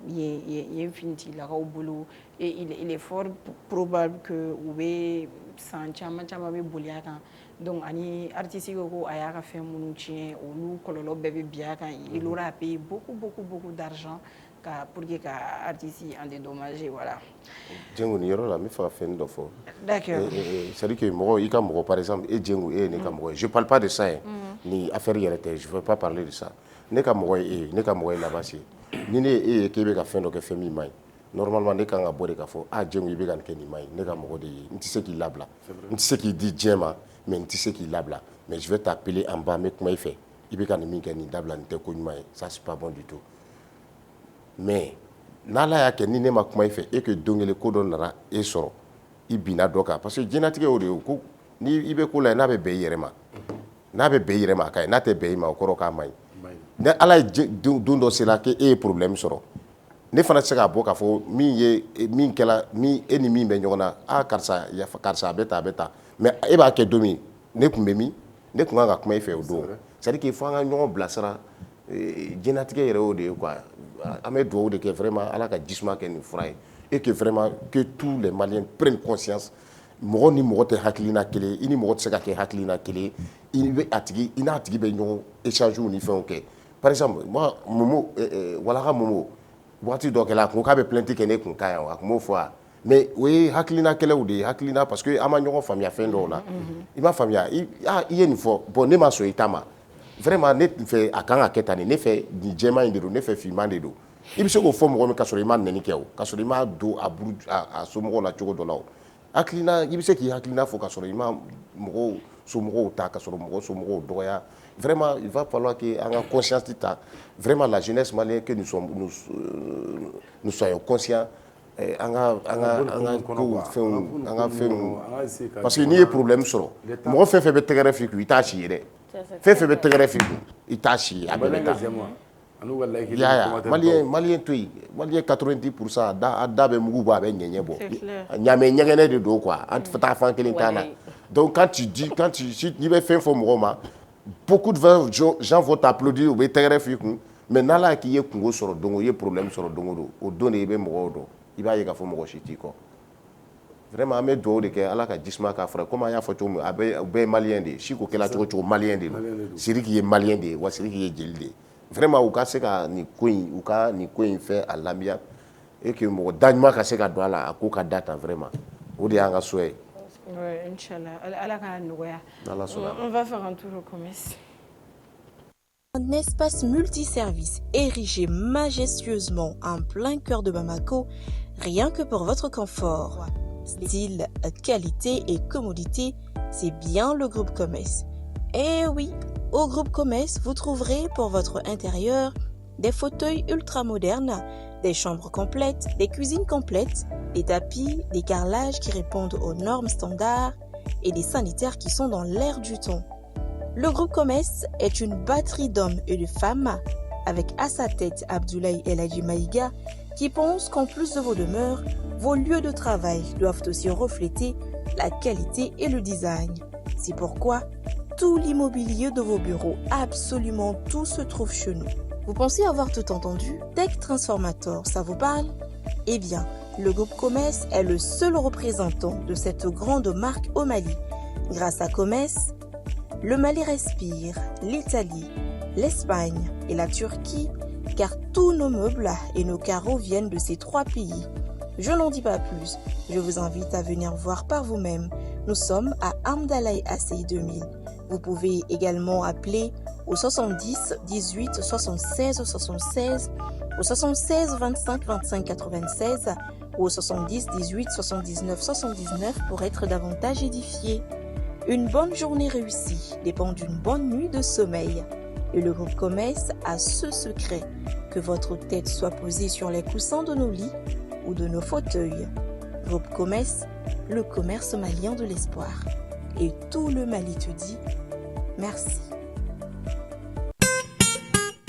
il est infini, il a au boulot et il est fort probable que Oubé Sanchama Bouliakan. Donc, ani artiste qui a fait mon chien ou nous, Kololo Bébé Biakan, il aura payé beaucoup d'argent pour que l'artiste en dédommagé, voilà. D'accord. C'est-à-dire que par exemple, je ne parle pas de ça. ni affaire yɛrɛ tɛ, je veux pas parler de ça. Ne ka mɔgɔ ye ne ka mɔgɔ ye là-bas c'est ni ne ye k'e bɛ ka fɛn dɔ kɛ fɛn min man ɲi normalement ne kan ka bɔ de k'a fɔ Djengo i bɛ ka nin kɛ nin man ɲi ne ka mɔgɔ de ye n tɛ se k'i labila n tɛ se k'i di diɲɛ ma mais n tɛ se k'i labila mais je vais t'appeler en bas n bɛ kuma i fɛ i bɛ ka nin min kɛ nin dabila nin tɛ ko ɲuman ye ça c'est pas bon du tout mais n'Ala y'a kɛ ni ne ma kuma i fɛ e que don kelen ko dɔ nana e sɔrɔ i binna dɔ kan parce que diɲɛlatigɛ o de ye ko ni i bɛ ko la n'a bɛ bɛn i yɛrɛ ma n'a bɛ bɛn i yɛrɛ ma a ka ɲi n'a tɛ bɛn i ma o kɔrɔ k'a man ɲi ni Ala ye don dɔ sera k'e ye problème sɔrɔ ne fana tɛ se k'a bɔ k'a fɔ min kɛla e ni min bɛ ɲɔgɔn na karisa karisa a bɛ tan a bɛ tan mais e b'a kɛ don min ne tun bɛ min ne tun kan ka kuma i fɛ o don c'est à dire que fo an ka ɲɔgɔn bilasira diɲɛlatigɛ yɛrɛ o de ye quoi an bɛ dugawu de kɛ vraiment Ala ka jisuma kɛ nin fura ye et que vraiment que tous les Maliens prennent conscience mɔgɔ ni mɔgɔ tɛ hakilina kelen i ni mɔgɔ tɛ se ka kɛ hakilina kelen i n'a tigi bɛ ɲɔgɔn échange ni fɛnw kɛ par exemple moi Momo Walaka Momo waati dɔ kɛla a kun k'a bɛ plainte kɛ ne kun ka yan a kun m'o fɔ a mais o ye hakilina kɛlɛw de ye hakilina parce que an ma ɲɔgɔn faamuya fɛn dɔw la i m'a faamuya i ye nin fɔ bon ne ma sɔn i ta ma vraiment ne fɛ a kan ka kɛ tan de ne fɛ nin jɛman in de don ne fɛ finman de don i bɛ se k'o fɔ mɔgɔ min k'a sɔrɔ i ma nɛni kɛ o k'a sɔrɔ i ma don a somɔgɔw la cogo dɔ la o hakilina i bɛ se k'i hakilina fɔ k'a sɔrɔ i ma mɔgɔw somɔgɔw ta k'a sɔrɔ mɔgɔ somɔgɔw dɔgɔya vraiment il va falloir que an ka conscience ta vraiment la jeunesse malienne que nous soyons conscients an ka fɛnw parce que n'i ye problème sɔrɔ mɔgɔ fɛn fɛn bɛ tɛgɛrɛ f'i kun i t'a si ye dɛ fɛn fɛn bɛ tɛgɛrɛ f'i kun i t'a si ye a bɛɛ bɛ taa maliyɛn to yen maliyɛn 90% a da bɛ mugu bɔ a bɛ ɲɛɲɛ bɔ ɲamɛ ɲɛgɛnɛ de don quoi an tɛ taa fan kelen t'an na donc quand tu n'i bɛ fɛn fɔ mɔgɔw ma beaucoup de gens vont t'applaudir u bɛ tɛgɛrɛ f'i kun mais n'Ala y'a k'i ye kungo sɔrɔ don o ye problème sɔrɔ don o don o don de i bɛ mɔgɔw dɔn i b'a ye k'a fɔ mɔgɔ si t'i kɔ vraiment an bɛ dugawu de kɛ Ala ka jisuma k'a fara comme an y'a fɔ cogo min u bɛɛ ye maliyɛn de ye Siko kɛla cogo cogo maliyɛn de don Sidiki ye maliyɛn de ye wa Sidiki ye jeli de ye vraiment u ka se ka nin ko in fɛ a lamɛn et que mɔgɔ da ɲuman ka se ka don a la a ko ka da tan vraiment o de y'an ka souhait ye. Oui, Inch'Allah. Allah ka nɔgɔya. On va faire un tour au commerce. Un espace multiservice érigé majestueusement en plein cœur de Bamako, rien que pour votre confort. Style, qualité et commodité, c'est bien le groupe Commerce. Eh oui, au groupe Commerce, vous trouverez pour votre intérieur des fauteuils ultra modernes, des chambres complètes, des cuisines complètes, des tapis, des carrelages qui répondent aux normes standards et des sanitaires qui sont dans l'air du temps. Le groupe Commerce est une batterie d'hommes et de femmes avec à sa tête Abdoulaye El Hadji Maïga qui pense qu'en plus de vos demeures, vos lieux de travail doivent aussi refléter la qualité et le design. C'est pourquoi tout l'immobilier de vos bureaux, absolument tout se trouve chez nous. Vous pensez avoir tout entendu? Tech Transformator, ça vous parle? Eh bien, le groupe Commerce est le seul représentant de cette grande marque au Mali. Grâce à Commerce, le Mali respire, l'Italie, l'Espagne et la Turquie, car tous nos meubles et nos carreaux viennent de ces trois pays. Je n'en dis pas plus, je vous invite à venir voir par vous-même. Nous sommes à Amdalaï Assey 2000. Vous pouvez également appeler au 70 18 76 76, au 76 25 25 96 ou au 70 18 79 79 pour être davantage édifié. Une bonne journée réussie dépend d'une bonne nuit de sommeil. Et le groupe Commerce a ce secret, que votre tête soit posée sur les coussins de nos lits ou de nos fauteuils. Groupe Commerce, le commerce malien de l'espoir. Et tout le Mali te dit merci.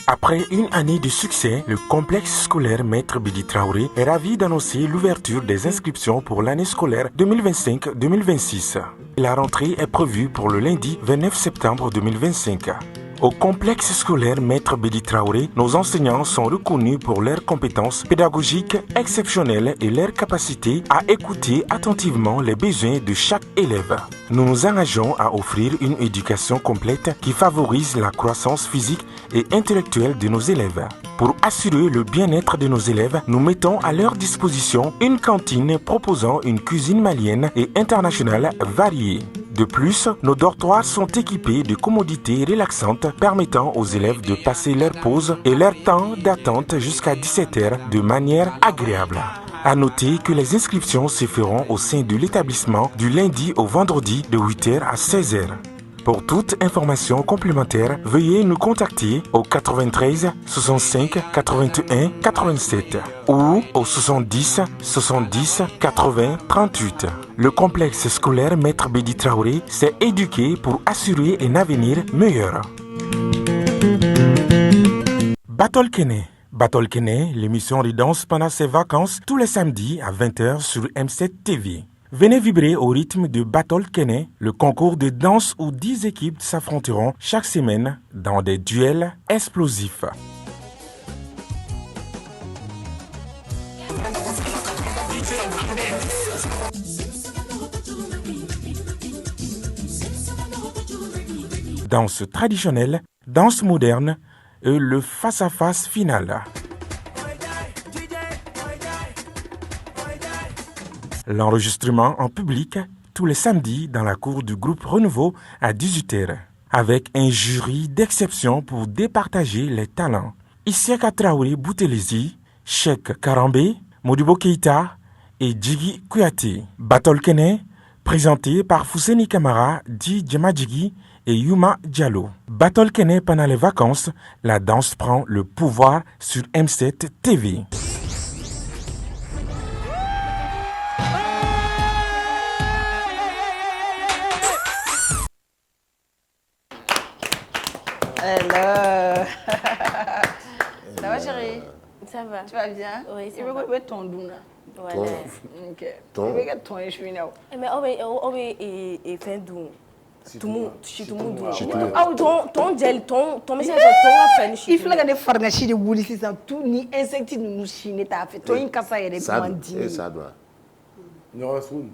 Après une année de succès, le complexe scolaire Maître Bidi Traoré est ravi d'annoncer l'ouverture des inscriptions pour l'année scolaire 2025-2026. La rentrée est prévue pour le lundi 29 septembre 2025. Au complexe scolaire Maître Bidi Traoré, nos enseignants sont reconnus pour leurs compétences pédagogiques exceptionnelles et leur capacité à écouter attentivement les besoins de chaque élève. Nous nous engageons à offrir une éducation complète qui favorise la croissance physique et intellectuelle de nos élèves. Pour assurer le bien-être de nos élèves, nous mettons à leur disposition une cantine proposant une cuisine malienne et internationale variée. De plus, nos dortoirs sont équipés de commodités relaxantes permettant aux élèves de passer leur pause et leur temps d'attente jusqu'à 17h de manière agréable. À noter que les inscriptions se feront au sein de l'établissement du lundi au vendredi de 8h à 16h. Pour toute information complémentaire, veuillez nous contacter au 93 65 81 87 ou au 70 70 80 38. Le complexe scolaire Maître Bédi Traoré s'est éduqué pour assurer un avenir meilleur. Battle Kene. Battle Kene, l'émission de danse pendant ses vacances tous les samedis à 20h sur M7 TV. Venez vibrer au rythme de Battle Kene, le concours de danse où 10 équipes s'affronteront chaque semaine dans des duels explosifs. Danse traditionnelle, danse moderne et le face-à-face final. L'enregistrement en public tous les samedis dans la cour du groupe Renouveau à 18h, avec un jury d'exception pour départager les talents. Isiaka Traoré Boutelesi, Cheikh Karambé, Modibo Keita et Djigi Kouyaté. Battle Kene, présenté par Fousseni Kamara, Di Djemadjigi et Yuma Diallo. Battle Kene pendant les vacances, la danse prend le pouvoir sur M7 TV. Hello. Ça va chérie? Ça va. Tu vas bien? Oui, ça va. Il veut ton douna. Voilà. Ok. Il veut ton échouinao. Mais on est fin doux. Tout le monde. Ah, ton gel, ton message, ton affaire. Il faut que les farnachi de bouli si ça tout ni insecte nous chine ta fait. Toi une kasa yere mandi. Ça doit. Non, soon.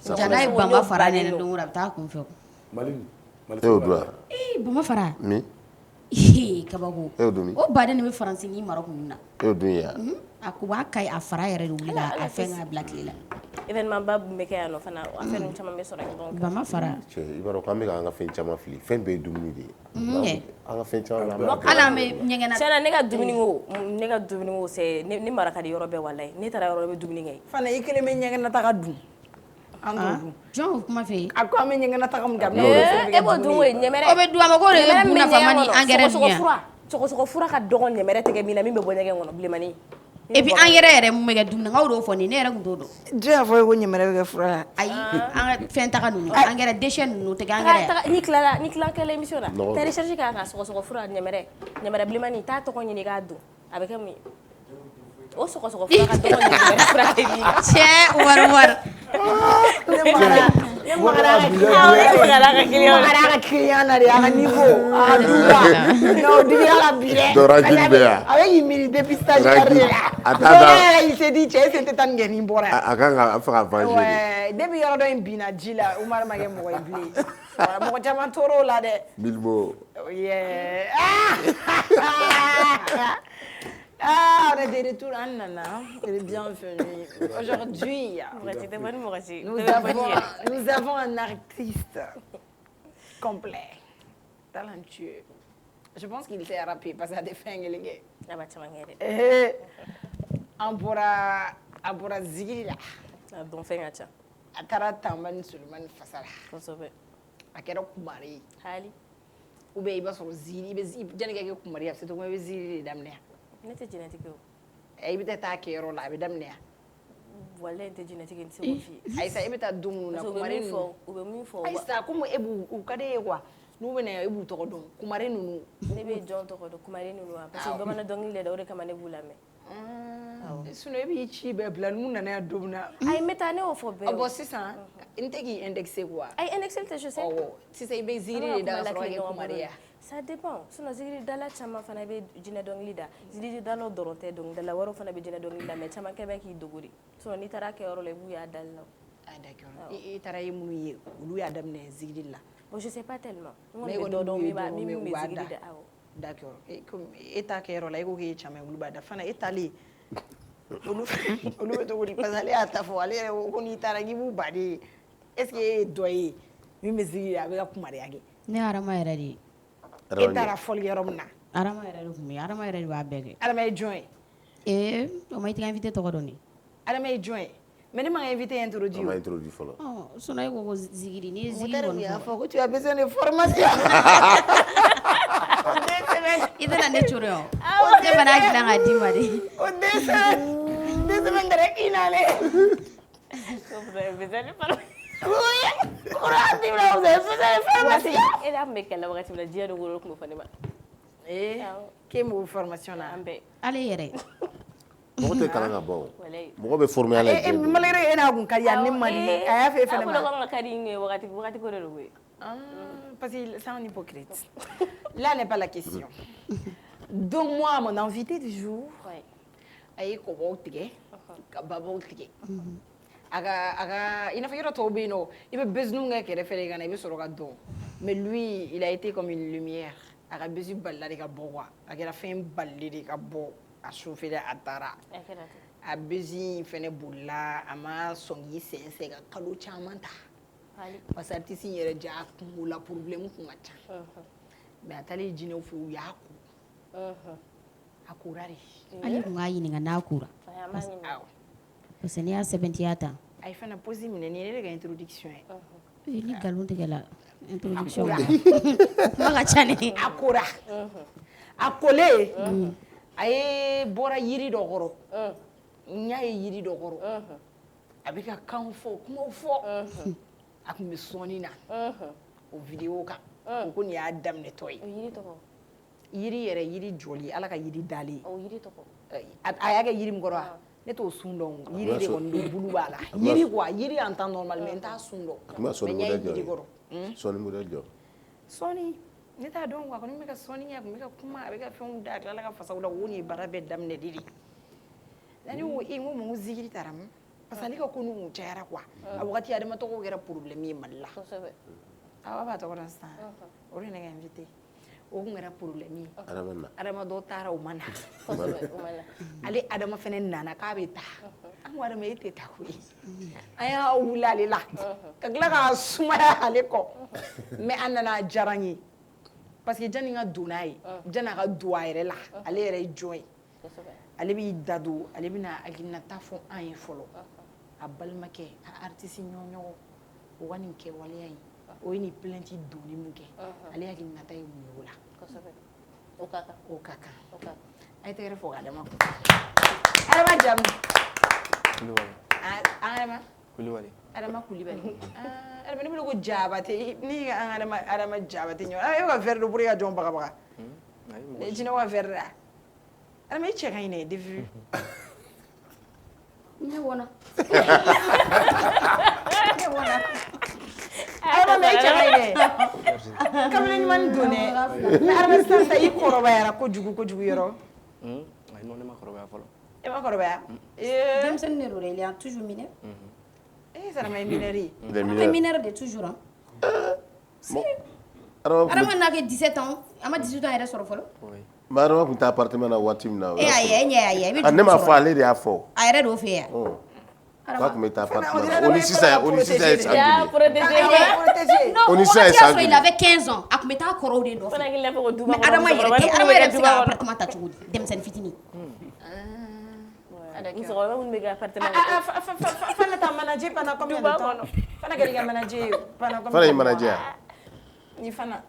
Jana ye bama fara ne don wura ta kun fɛ. Mali. E o doit. Bama fara. Mi. Kabako. E o dumi. O baden ne bɛ faransi ni Maroc na. E o dun ya. A ko b'a ka a fara yɛrɛ de wuli a fɛn ka bila tile la. Événement ba bɛ kɛ yan nɔ fana affaire ninnu caman bɛ sɔrɔ yen donc. Bama fara. Cɛ i b'a dɔn k'an bɛ k'an ka fɛn caman fili fɛn bɛɛ ye dumuni de ye. An ka fɛn caman bɛ hali an bɛ ɲɛgɛnna. Tiɲɛna ne ka dumuni ko c'est ne mara ka di yɔrɔ bɛɛ walayi ne taara yɔrɔ bɛ dumuni kɛ. Fana i kelen bɛ ɲɛgɛnna taga dun. An t'o dun. Jɔn kuma fɛ yen. A ko an bɛ ɲɛgɛnna taga mun kɛ. E b'o dun koyi ɲɛmɛrɛ. O bɛ dun a ma ko de ye bu nafa man di angɛrɛ dun yan. Sɔgɔsɔgɔ fura ka dɔgɔ ɲɛmɛrɛ tɛgɛ min na min bɛ bɔ ɲɛgɛn kɔnɔ bilenmani. Et puis angɛrɛ yɛrɛ mun bɛ kɛ dumuni k'aw de y'o fɔ nin ne yɛrɛ kun t'o dɔn. Jɔn y'a fɔ ko ɲɛmɛrɛ bɛ kɛ fura la. Ayi an ka fɛn taga ninnu angɛrɛ déchet ninnu tɛ kɛ angɛrɛ. Ni tilala émission na t'as recherché k'a ka sɔgɔsɔgɔ fura ɲɛmɛrɛ bilenmani t'a tɔgɔ ɲini k'a dun a bɛ kɛ mun ye. O sɔgɔsɔgɔ fura ka dɔgɔ ɲɛmɛrɛ fura kɛ min. Tiɲɛ wari. Ne magara ka client na de a ka niveau a duba no digira la bire Doraji bɛ yan. a bɛ k'i miiri depuis stagiaire de la dɔw il s'est dit cɛ ese tɛ taa nin kɛ nin bɔra a kan ka fɛ ka venger ouais depuis yɔrɔ dɔ in binna ji la Umar ma kɛ mɔgɔ ye bilen mɔgɔ caman tor'o la dɛ Bilbo. yeah on est de retour en Nana, bienvenue. Aujourd'hui, nous avons un artiste complet, talentueux. Je pense qu'il s'est rappelé parce qu'il a des fins éléguées. On pourra zigir là. A taara Tanbani Sulemani Fasala. A kɛra kumari. Ou bien i b'a sɔrɔ ziri i bɛ janni ka kɛ kumari a bɛ se tɔgɔ i bɛ ziri de daminɛ. Ne tɛ jinɛtigi o. I bɛ taa kɛ yɔrɔ la a bɛ daminɛ yan. Walayi n tɛ jinɛtigi n tɛ se k'o f'i ye. Ayisa e bɛ taa don minnu na kumari ninnu. U bɛ min fɔ. Ayisa komi e b'u ka di e ye quoi n'u bɛ na yan e b'u tɔgɔ dɔn kumari ninnu. Ne bɛ jɔn tɔgɔ dɔn kumari ninnu wa parce que bamanan dɔnkili de don o de kama ne b'u lamɛn. Sinon e b'i ci bɛɛ bila n'u nana yan don min na. Ayi n bɛ taa ne y'o fɔ bɛɛ. Bon sisan n tɛ k'i indexer quoi. Ayi indexer tɛ je sais. Sisan i bɛ ziri de da ka sɔrɔ ka kɛ kumari ya. Ça dépend. Sinon zigiri dala caman fana bɛ jinɛ dɔnkili da. Zigiri dala dɔrɔn tɛ dɔnkilidala wɛrɛw fana bɛ jinɛ dɔnkili da mais caman kɛ bɛ k'i dogo de. Sinon n'i taara kɛ yɔrɔ la i b'u y'a dali la. Ah d'accord. I taara ye minnu ye olu y'a daminɛ zigiri la. Bon je sais pas tellement. Mais ko dɔn min bɛ zigiri da awɔ. D'accord. E t'a kɛ yɔrɔ la e ko k'e ye caman olu b'a da fana e taalen olu bɛ cogo di parce que ale y'a ta fɔ ale yɛrɛ ko n'i taara k'i b'u baden est-ce que e dɔ ye min bɛ sigi a bɛ ka kumariya kɛ ne Arama yɛrɛ de e taara fɔli yɔrɔ min na Arama yɛrɛ de tun bɛ Arama yɛrɛ de b'a bɛɛ kɛ Adama ye jɔn ye o ma i tɛ invité tɔgɔ dɔn de Adama ye jɔn ye mais ne ma invité introduit on m'a introduit fɔlɔ sinon e ko ko zigiri ni ye zigiri kɔni fɔ fɔ ko tu as besoin de formation i tɛna ne coron yan ne fana y'a dilan k'a d'i ma de o deux semaines kɛra i nalen e la tun bɛ kɛlɛ wagati min na diɲɛ dogo don tun bɛ fɔ ne ma k'e m'o formation na an bɛɛ ale yɛrɛ mɔgɔ tɛ kalan ka bɔ mɔgɔ bɛ former ala ye malgré e n'a kun ka di a ne ma di a y'a fɛ fɛnɛ ma a ka di n ye wagati ko de don koyi parce que c'est un hypocrite là n'est pas la question donc moi mon invité du jour a ye kɔbɔw tigɛ ka babaw tigɛ a ka i n'a fɔ yɔrɔ tɔw bɛ yen nɔ i bɛ besoin kɛ kɛrɛfɛ de ka na i bɛ sɔrɔ ka dɔn mais lui il a été comme une lumière a ka besoin balila de ka bɔ quoi a kɛra fɛn balile de ka bɔ a soufflé a taara a besoin fɛnɛ bolila a ma sɔn k'i sɛnsɛn ka kalo caman ta parce que artiste yɛrɛ ja a kungo la problème kun ka ca mais a taalen jinɛw fɛ u y'a ko a kora de ale tun k'a ɲininka n'a kora parce que n'i y'a sɛbɛntiya ta a ye fana pause minɛ ni ne de ka introduction ye ni nkalon tigɛla introduction kuma ka ca ne a kora a kolen a ye bɔra yiri dɔ kɔrɔ n y'a ye yiri dɔ kɔrɔ a bɛ ka kan fɔ kumaw fɔ a tun bɛ sɔnni na o vidéo kan o ko nin y'a daminɛtɔ ye yiri yɛrɛ yiri jɔli ala ka yiri dalen a y'a kɛ yiri min kɔrɔ wa ne t'o sun dɔn yiri de kɔni don bulu b'a la yiri quoi yiri en temps normal mais n t'a sun dɔn mais n y'a ye yiri kɔrɔ sɔni modèle jɔ sɔni ne t'a dɔn quoi a kɔni bɛ ka sɔnni kɛ a tun bɛ ka kuma a bɛ ka fɛnw da a tilala ka fasaw la o nin ye baara bɛɛ daminɛ de ne ko n ko mun zikiri taara min parce que ale ka ko ninnu kun cayara quoi a wagati adama tɔgɔw kɛra problème ye Mali la awa b'a tɔgɔ dɔn sisan o de ye ne ka invité o kun kɛra problème ye adama dɔw taara o ma na ale adama fɛnɛ nana k'a bɛ taa an ko adama e tɛ taa koyi an y'a wuli ale la ka tila k'a sumaya ale kɔ mais a nana a diyara n ye parce que janni n ka don n'a ye janni a ka don a yɛrɛ la ale yɛrɛ ye jɔn ye ale b'i da don ale bɛna hakilinata fɔ an ye fɔlɔ a balimakɛ a artiste ɲɔgɔnɲɔgɔn o ka nin kɛwaleya in o ye nin plainte donni min kɛ ale hakilinata ye mun ye o la o ka kan a ye tɛgɛrɛ fɔ k'Adama kun Adama jamu Adama Adama Kulibali Adama ne bolo ko Jabate ni an Adama Jabate ɲɔgɔn e bɛ ka verre de pour que ka jɔn bagabaga jinɛ ka verre da Adama i cɛ ka ɲi dɛ depuis ne wɔna Adama i cɛ ka ɲi dɛ kamalen ɲuman don dɛ mais Adama sisan i kɔrɔbayara kojugu yɔrɔ non ne ma kɔrɔbaya fɔlɔ e ma kɔrɔbaya denmisɛnnin de don dɛ il est toujours mineur Adama ye mineur ye on est mineur de toujours Adama n'a kɛ 17 ans a ma 18 ans yɛrɛ sɔrɔ fɔlɔ mais Adama tun tɛ appartement na waati min na ne m'a fɔ ale de y'a fɔ a yɛrɛ de y'o fɛ yan Adama tun bɛ taa appartement na o ni sisan ye san joli o ni sisan ye san joli il avait 15 ans a tun bɛ taa kɔrɔw de nɔfɛ mais Adama yɛrɛ bɛ se ka appartement ta cogo di denmisɛnnin fitinin musokɔrɔba minnu bɛ kɛ appartement Fana t'a manager pendant combien de temps Fana kɛra i ka manager pendant combien de temps Fana ye manager ni Fana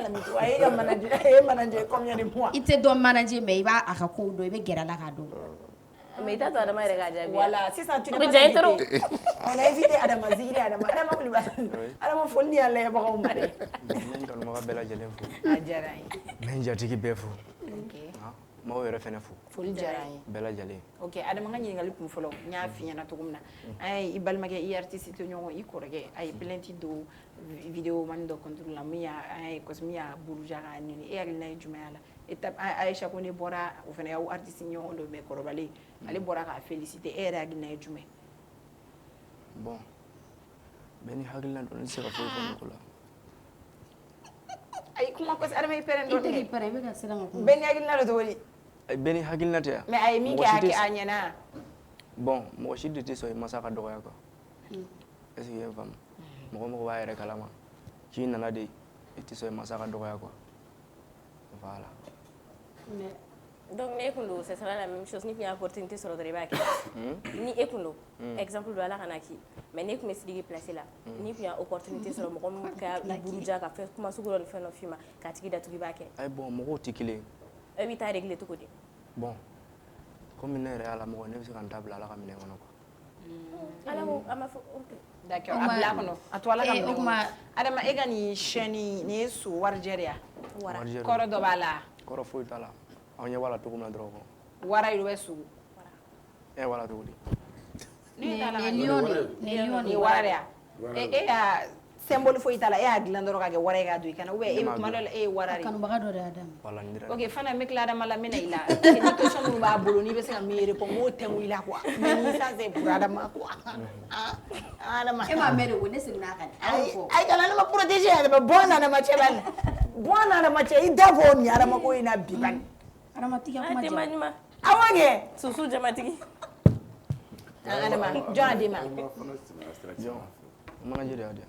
la mito a ye ka manager a ye manager combien de mois i tɛ dɔn manager mais i b'a a ka kow dɔn i bɛ gɛrɛ a la k'a dɔn mais i t'a to Adama yɛrɛ k'a jaabi voilà sisan tu n'es pas invité on a invité Adama zikiri Adama Kulibali Adama foli ni y'an layɛbagaw ma dɛ n kanubaga bɛɛ lajɛlen fo a diyara n ye n bɛ n jatigi bɛɛ fo maaw yɛrɛ fɛnɛ fo foli diyara n ye bɛɛ lajɛlen ok Adama ka ɲininkali kun fɔlɔ n y'a f'i ɲɛna cogo min na an ye i balimakɛ i artiste to ɲɔgɔn i kɔrɔkɛ a ye plainte don vidéo mani dɔ contre la min y'a buruja k'a nɛni e hakilina ye jumɛn y'a la Aïcha ko ne bɔra o fana y'aw artiste ɲɔgɔn dɔ mais kɔrɔbalen ale bɔra k'a féliciter e yɛrɛ hakilina ye jumɛn bon bɛɛ ni hakilina don ne tɛ se ka foyi fɔ mɔgɔ la ayi kuma kɔsi Adama i pɛrɛn dɔɔnin i tɛ k'i pɛrɛn i bɛ ka siran ka kuma bɛɛ ni hakilina dɔ cogo di bɛɛ ni hakilina tɛ yan mais a ye min kɛ a ɲɛna bon mɔgɔ si de tɛ sɔn i masa ka dɔgɔya quoi est-ce que i ye n faamu mɔgɔ b'a yɛrɛ kalama k'i nana de i tɛ sɔn masa ka dɔgɔya quoi voilà. Donc ne kun do c'est la même chose ni fi opportunité sɔrɔ dɔrɔn i b'a kɛ ni e kun do exemple do ala kana ki mais ne kun bɛ Sidiki place la ni fi opportunité sɔrɔ mɔgɔ min ka buruja ka fɛ kuma sugu dɔ ni fɛn dɔ f'i ma k'a tigi datugu i b'a kɛ. Ayi bon mɔgɔw tɛ kelen ye. E b'i ta régler cogo di. Bon comme ne yɛrɛ y'a lamɔgɔ ne bɛ se ka n ta bila ala ka minɛ kɔnɔ quoi. Ala ko a ma fɔ ok. D'accord a bila kɔnɔ a to ala ka minɛ kɔnɔ. Adama e ka nin chaîne ni ye so warijɛ de ya. Kɔrɔ dɔ b'a la. Kɔrɔ foyi t'a la. Aw ɲɛ b'a la cogo min na dɔrɔn kɔ. Wara yi bɛ sugu. Wara cogo di. Ni wara de ya. E y'a symbole foyi t'a la e y'a dilan dɔrɔn ka kɛ wara ye k'a don i kana ou bien e kuma dɔ la e ye wara de ye. Kanubaga dɔ de y'a daminɛ. Ok fana n bɛ tila Adama la n bɛ na i la ni question minnu b'a bolo n'i bɛ se ka min répondre n b'o tɛnku i la quoi mais ni ça c'est pour Adama quoi. Adama. E m'a mɛn de ko ne seginna a kan. Ayi kana ne ma protéger yɛrɛ bɛ bɔ na ma cɛ bani bɔ na ma cɛ i da fɔ nin Adama ko in na bi bani. Adama tigi kuma jɛ. Awɔ kɛ. Susu jamatigi. Adama jɔn a den ma. Manager de y'a di.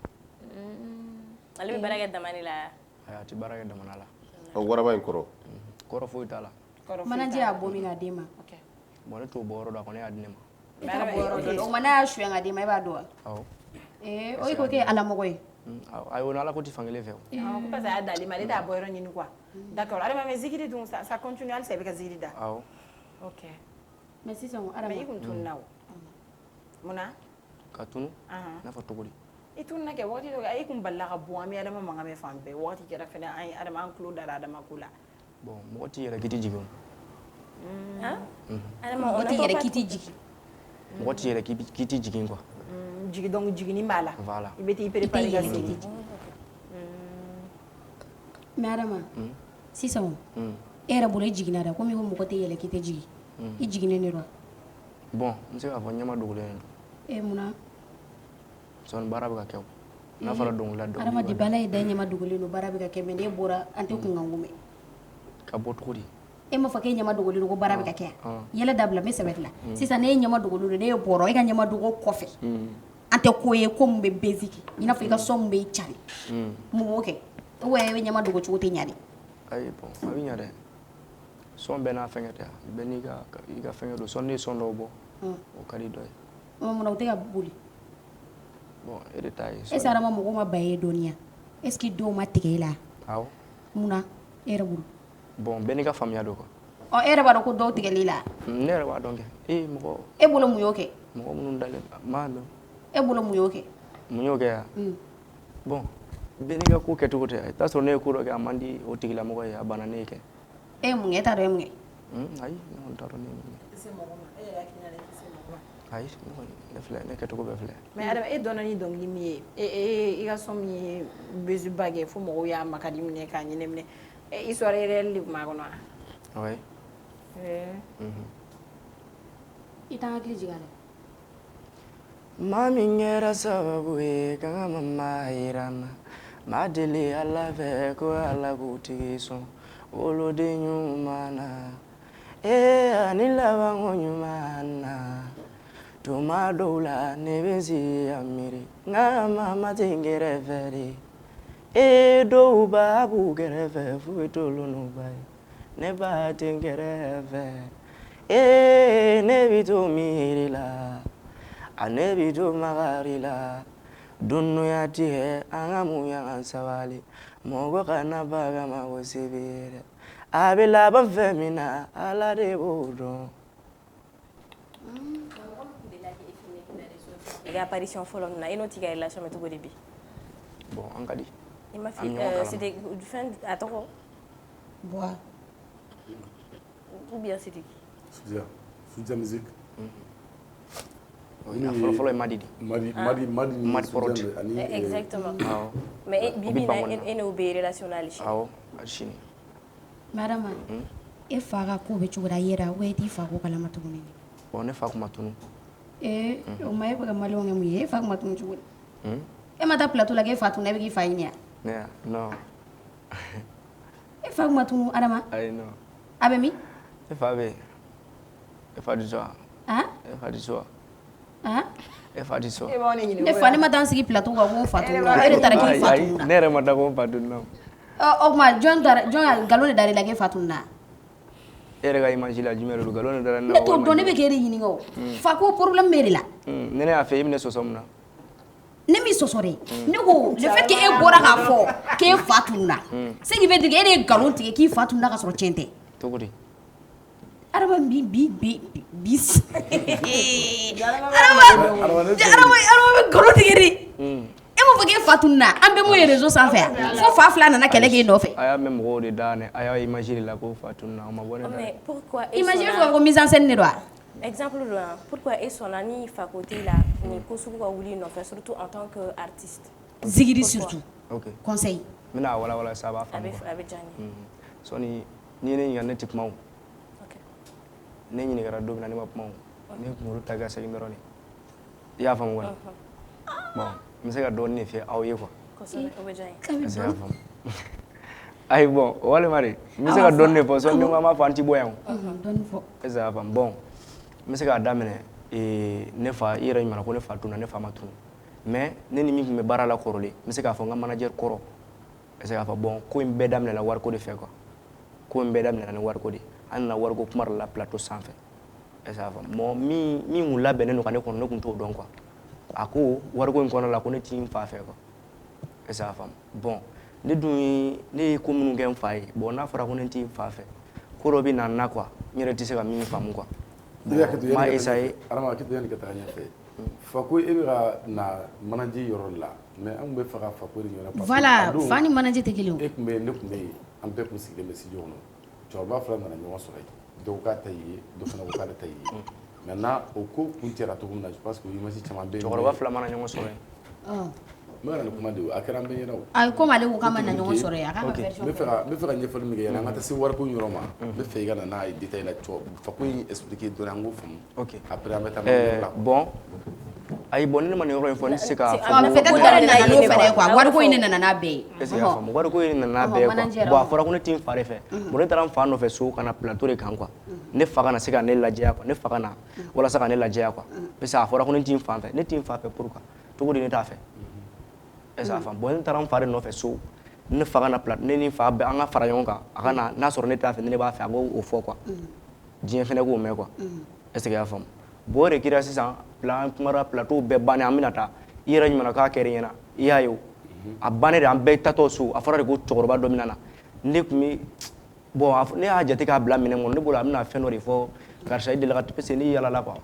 Ale bɛ baara kɛ damani la. Ayi a tɛ baara kɛ damana la. O waraba in kɔrɔ. Kɔrɔ foyi t'a la. Manager y'a bɔ min k'a d'e ma. Bon ne t'o bɔ yɔrɔ dɔn a kɔni y'a di ne ma. I ka bɔ yɔrɔ dɔn o ma n'a y'a suɲɛ k'a d'e ma e b'a dɔn wa. Awɔ. O ko k'e ye alamɔgɔ ye. Ayi o ni ala ko tɛ fan kelen fɛ o. Ko parce que a y'a d'ale ma ale t'a bɔ yɔrɔ ɲini quoi. D'accord Adama mais zikiri dun ça continue halisa i bɛ ka zikiri da. Awɔ. Ok. Mais sisan Adama. Mais i kun tununa o. Munna. Ka tunu. N'a fɔ cogo di. I tununa kɛ waati dɔ kɛ e kun balila ka bɔ an bɛ Adama mankan mɛn fan bɛɛ waati kɛra fɛnɛ an ye Adama an tulo dara Adama ko la. Bon mɔgɔ t'i yɛrɛ k'i tɛ jigin o. Adama mɔgɔ t'i yɛrɛ k'i tɛ jigin. Mɔgɔ t'i yɛrɛ k'i tɛ jigin quoi. Jigin donc jiginni b'a la. Voilà. I bɛ t'i préparer ka sigi. Mais Adama sisan e yɛrɛ bolo i jiginna dɛ komi i ko mɔgɔ tɛ yɛlɛ k'i tɛ jigin i jiginnen de don. Bon n bɛ se k'a fɔ ɲɛma dogolen don. Munna. Sɔni baara bɛ ka kɛ o. N'a fɔra dɔnkilida dɔnkili. Adama depuis Ala ye da ɲɛma dogolen don baara bɛ ka kɛ mais n'e bɔra an tɛ kunkan ko mɛn. Ka bɔ cogo di. E m'a fɔ k'e ɲɛma dogolen don ko baara bɛ ka kɛ yɛlɛ dabila n bɛ sɛbɛnti la sisan n'e ɲɛma dogolen don n'e bɔra e ka ɲɛma dogo kɔfɛ an tɛ ko ye ko min bɛ basique i n'a fɔ i ka sɔn min bɛ cari mun b'o kɛ ou bien e bɛ ɲɛma dogo cogo tɛ ɲa de. Ayi bon a bɛ ɲa dɛ sɔn bɛɛ n'a fɛngɛ tɛ bɛɛ n'i ka fɛngɛ don sɔn ne ye sɔn dɔw bɔ o ka di dɔ ye. Munna o tɛ ka boli. Bon e de ta ye. Est-ce que Adama mɔgɔw ma ba e ye dɔɔniya est-ce que dɔw ma tigɛ e la. Awɔ. Munna e yɛrɛ bolo. Bon bɛɛ n'i ka faamuya don quoi. E yɛrɛ b'a dɔn ko dɔw tigɛli la. Ne yɛrɛ b'a dɔn kɛ mɔgɔ. E bolo mun y'o kɛ. Mɔgɔ minnu dalen m'a mɛn. E bolo mun y'o kɛ. Mun y'o kɛ yan. Bon bɛɛ n'i ka ko kɛcogo tɛ i t'a sɔrɔ ne ye ko dɔ kɛ a man di o tigilamɔgɔ ye a banna ne ye kɛ. E ye mun kɛ e t'a dɔn e mun kɛ. Ayi ne kɔni t'a dɔn ne ye mun kɛ. Ayi ne filɛ ne kɛcogo bɛɛ filɛ. Mais Adama e dɔnna ni dɔnkili min ye i ka sɔn min ye besuba kɛ fo mɔgɔw y'a makadi minɛ k'a ɲinɛ minɛ histoire réelle de tun b'a kɔnɔ wa. Oui. I t'an hakili jigin a la. Maa min kɛra sababu ye ka n ka mama yira n na ma deli Ala fɛ ko Ala k'u tigi sɔn woloden ɲuman na ani labanko ɲuman na tuma dɔw la ne bɛ si a miiri n ka mama tɛ n kɛrɛfɛ de dɔw b'a b'u kɛrɛfɛ foyi t'olu n'u ba ye ne ba tɛ n kɛrɛfɛ ne bɛ to miiri la a ne bɛ to makari la dunuya tigɛ an ka muɲa an sabali mɔgɔ kana baga ma ko se bɛ ye dɛ a bɛ laban fɛn min na Ala de b'o dɔn. I ka apparition fɔlɔ ninnu na e n'o tigi ka relation bɛ cogo di bi. Bon an ka di. I ma fi c'était fɛn a tɔgɔ. Bois. Ou bien Sidiki. Soudia musique. Fɔlɔ ye Madi de. Madi Porte. Exactement. Mais bibi na e n'o bɛ relation na hali sini. Awɔ hali sini. Madame e fa ka ko bɛ cogo di a yera ou bien i t'i fa ko kalama tuguni. Bon ne fa kun ma tunu. O ma e bɛ ka maliyɛnw kɛ mun ye e fa kun ma tunu cogo di. E ma taa plateau la k'e fa tununa e bɛ k'i fa ɲini wa. Ne ya non. E fa kun ma tunu Adama. Ayi non. A bɛ min. E fa bɛ yen. E fa di so wa. E fa di so wa. e fa ti so ne fa ne ma taa sigi plateau kan ko Fatou e de taara k'i Fatou ne yɛrɛ ma da ko Fatou na o kuma jɔn galon de dar'i la k'e Fatou na e yɛrɛ ka image la jumɛn de don galon de dara na ne t'o dɔn ne bɛ k'e de ɲininka o fa ko problème b'e de la ne y'a fɛ i bɛ ne sɔsɔ mun na ne m'i sɔsɔ dɛ ne ko le fait que e bɔra k'a fɔ k'e fa tununa ce qui veut dire que e de ye galon tigɛ k'i fa tununa ka sɔrɔ tiɲɛ tɛ cogo di Araba bi galon tigɛ de e m'a fɔ k'e fa tununa an bɛɛ m'o ye réseau sanfɛ fo fa fila nana kɛlɛ k'e nɔfɛ a y'a mɛn mɔgɔw de da ne a y'a image de la ko fa tununa o ma bɔ ne da mais pourquoi image bɛ fɔ ko mise en scène de don wa exemple do pourquoi e sɔnna ni fa côté la ni ko sugu ka wuli nɔfɛ surtout en tant que artiste zigiri surtout ok conseil n bɛna wala sa b'a faamu a bɛ diya n ye sɔni ni ye ne ɲininka ne tɛ kuma o ne ɲininkara don min na ne ma kuma o ne kunkolo ta ka segin dɔrɔn de i y'a faamu kɔni bon n bɛ se ka dɔɔnin de fɛ aw ye quoi kosɛbɛ o bɛ diya n ye est-ce que i y'a faamu ayi bon walima de n bɛ se ka dɔɔnin de fɔ sɔni ne ko an b'a fɔ an tɛ bɔ yan o est-ce que i y'a faamu bon n bɛ se k'a daminɛ ne fa i yɛrɛ ɲuman ko ne fa tunna ne fa ma tunu mais ne ni min tun bɛ baara la kɔrɔlen n bɛ se k'a fɔ n ka manager kɔrɔ est-ce que i y'a fɔ bon ko in bɛɛ daminɛna wariko de fɛ quoi ko in bɛɛ daminɛna ni wariko de an nana wariko kuma de la plateau sanfɛ est-ce que i y'a faamu bon min kun labɛnnen don ka ne kɔnɔ ne tun t'o dɔn quoi a ko wariko in kɔnɔna la ko ne t'i n fa fɛ quoi est-ce que i y'a faamu bon ne dun ye ko minnu kɛ n fa ye bon n'a fɔra ko ne t'i n fa fɛ ko dɔ bɛ na n na quoi n yɛrɛ tɛ se ka min faamu quoi m'a essayé Adama hakili to yanni ka taga ɲɛfɛ Fako e bɛ ka na manager yɔrɔ la mais an tun bɛ fɛ ka Fako de ɲɔgɔnna voilà fa ni manager tɛ kelen o e tun bɛ yen ne tun bɛ yen an bɛɛ tun sigilen bɛ studio kɔnɔ cɛkɔrɔba fila nana ɲɔgɔn sɔrɔ yen dɔw k'a ta ye dɔ fana ko k'ale ta ye maintenant o ko kun cɛra cogo min na je pense que image caman bɛ yen cɛkɔrɔba fila mana ɲɔgɔn sɔrɔ yen n bɛ ka nin kuma de a kɛra an bɛɛ ɲɛna o ayi komi ale ko k'a ma na ɲɔgɔn sɔrɔ yen a kan ka version n bɛ fɛ ka ɲɛfɔli min kɛ yanni an ka taa se wariko yɔrɔ ma n bɛ fɛ i ka na n'a ye détail la Fako in expliquer dɔɔnin an k'o faamu après an bɛ taa yɔrɔ la bon ayi bon ne ma nin yɔrɔ in fɔ ne tɛ se k'a fɔ peut-être wari de nana n'o fana ye quoi wariko in de nana n'a bɛɛ ye est-ce que i y'a faamu wariko in de nana n'a bɛɛ ye quoi bon a fɔra ko ne tɛ n fa de fɛ bon ne taara n fa nɔfɛ so ka na plateau de kan quoi ne fa ka na se ka ne lajɛya quoi ne fa ka na walasa ka ne lajɛya quoi parce que a fɔra ko ne tɛ n fa fɛ ne tɛ n fa fɛ pourquoi cogo di ne t'a fɛ est-ce que a faamu bon ne taara n fa de nɔfɛ so ne fa ka na plateau ne ni n fa bɛɛ an ka fara ɲɔgɔn kan a ka na n'a sɔrɔ ne t'a fɛ ne b'a fɛ a k'o fɔ quoi diɲɛ fɛnɛ k'o mɛn quoi est-ce que i y'a faamu bon o de kɛra sisan an kumara plateau bɛɛ bannen an bɛna taa i yɛrɛ ɲuman k'a kɛra i ɲɛna i y'a ye o a bannen de an bɛɛ tatɔ so a fɔra de ko cɛkɔrɔba dɔ bɛna na ne tun bɛ bon ne y'a jate k'a bila minɛn kɔnɔ ne bolo a bɛna fɛn dɔ de fɔ karisa i deli ka parce que ne yalala quoi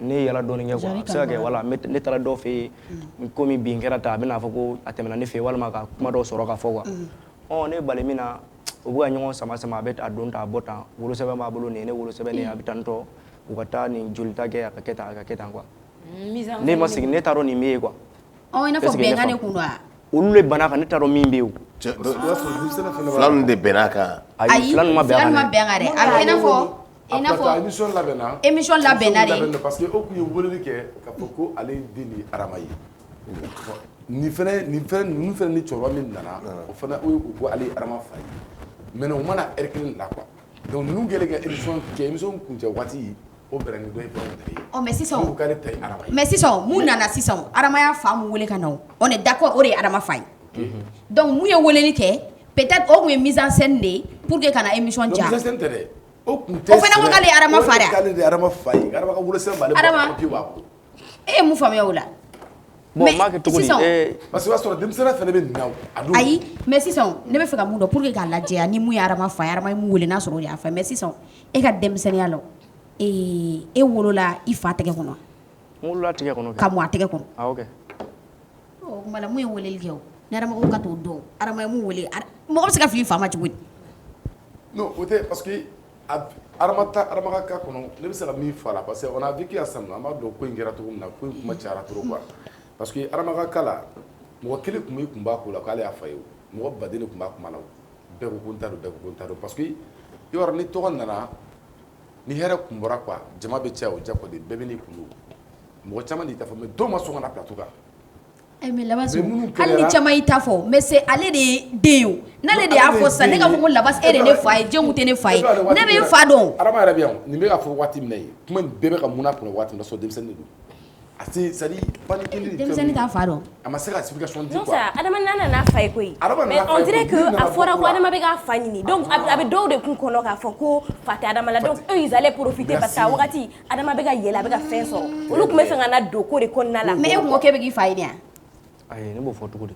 ne ye yala dɔɔnin kɛ quoi a bɛ se ka kɛ wala ne taara dɔw fɛ yen komi bin kɛra ta a bɛna fɔ ko a tɛmɛna ne fɛ yen walima ka kuma dɔw sɔrɔ ka fɔ quoi ne bali min na u bɛ ka ɲɔgɔn sama sama a bɛ a don tan a bɔ tan wolosɛbɛn b'a bolo nin ye ne wolosɛbɛn nin ye a bɛ tan tɔ u ka taa nin jolita kɛ a ka kɛ tan quoi ne ma sigi ne t'a dɔn nin bɛ yen quoi i n'a fɔ bɛnkan de kun don wa olu de banna kan ne t'a dɔn min bɛ yen o fila ninnu de bɛnna kan ayi fila ninnu ma bɛn kan dɛ a bɛ i n'a fɔ émission labɛnna de parce que o tun ye weleli kɛ k'a fɔ ko ale den de ye Arama ye nin fɛnɛ ni cɛkɔrɔba min nana o fana o ko ale ye Arama fa ye maintenant u mana heure kelen la quoi donc ninnu kɛlen ka émission kuncɛ waati o bɛnna ni dɔ ye fɛnɛ mais sisan o k'ale ta ye Arama ye mais sisan mun nana sisan Arama y'a fa mun wele ka na on est d'accord o de ye Arama fa ye donc mun ye weleli kɛ peut-être o kun ye mise en scène de pour que kana émission ja mise en scène tɛ dɛ o fana ko k'ale ye Arama fa de ye k'ale de ye Arama fa ye Arama ka wolosɛbɛn b'ale bolo papier b'a bolo e ye mun faamuya o la bon maa kɛ cogo di parce que o y'a sɔrɔ denmisɛnniya fana bɛ nin na a don ayi mais sisan ne bɛ fɛ ka mun dɔn pour que k'a lajɛya ni mun ye Arama fa ye Arama ye mun wele n'a sɔrɔ o de y'a fa mais sisan e ka denmisɛnniya la e wolola i fa tɛgɛ kɔnɔ n wolola tɛgɛ kɔnɔ ka mɔ a tɛgɛ kɔnɔ awɔ kɛ o tuma la mun ye weleli kɛ o ni Arama ko ka t'o dɔn Arama ye mun wele mɔgɔ bɛ se ka fili fa ma cogo di non o tɛ parce que Arama ka cas kɔnɔ ne bɛ se ka min fɔ a la parce que on a vécu ensemble an b'a dɔn ko in kɛra cogo min na ko in kuma cayara trop quoi parce que Arama ka cas la mɔgɔ kelen tun b'a ko la k'ale y'a fa ye o mɔgɔ baden de tun b'a kuma la o bɛɛ ko ko n t'a dɔn bɛɛ ko ko n t'a dɔn parce que i b'a dɔn ni tɔgɔ nana ni hɛrɛ kun bɔra quoi jama bɛ caya o diyagoya de bɛɛ bɛ n'i kun don mɔgɔ caman de t'a fɔ mais dɔw ma sɔn ka na plateau kan mais Labasse hali ni caman y'i ta fɔ mais c'est ale de ye den ye o n'ale de y'a fɔ sisan ne k'a fɔ ko Labasse e de ye ne fa ye Jɛmu tɛ ne fa ye ne bɛ n fa dɔn Arama yɛrɛ bɛ yan nin bɛ ka fɔ waati min na ye kuma in bɛɛ bɛ ka mun na kunna waati min na sɔrɔ denmisɛnnin de don c'est ça dit pas ni denmisɛnnin t'a fa dɔn a ma se ka explication di non quoi ça adama nana n'a fa ye koyi mais on dirait que a fɔra ko adama bɛ k'a fa ɲini donc a bɛ dɔw de kun kɔnɔ k'a fɔ ko fa tɛ adama la donc eux ils allaient profiter parce que a wagati adama bɛ ka yɛlɛ a bɛ ka fɛn sɔrɔ olu tun bɛ fɛ ka na don ko de kɔnɔna la mais e kun ko k'e bɛ k'i fa ɲini a ayi ne b'o fɔ cogo di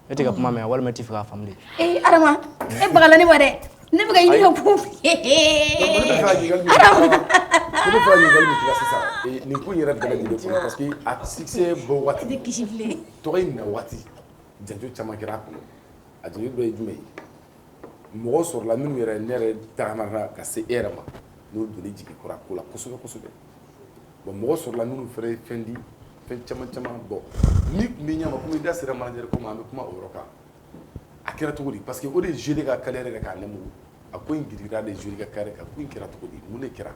e tɛ ka kuma mɛn walima e tɛ fɛ k'a faamu de adama e bagala ne ma dɛ ne bɛ ka ɲini ka kun adama ko ne fara ɲininkali min kɛra sisan nin ko in yɛrɛ bɛɛ lajɛlen kɔnɔ parce que a succès bɔ waati tɛ kisi bilen tɔgɔ in na waati janjo caman kɛra a kɔnɔ a janjo dɔ ye jumɛn ye mɔgɔ sɔrɔla minnu yɛrɛ ne yɛrɛ tagamara ka se e yɛrɛ ma n'o donni jigi kɔrɔ a ko la kosɛbɛ kosɛbɛ bon mɔgɔ sɔrɔla minnu fɛnɛ ye fɛn di fɛn caman caman bɔ ni tun bɛ ɲɛma komi i da sera manager ko ma an bɛ kuma o yɔrɔ kan a kɛra cogo di parce que o de ye jouer ka carrière yɛrɛ k'a nɛmuru a ko in girira de jouer ka carrière kan ko in kɛra cogo di mun de kɛra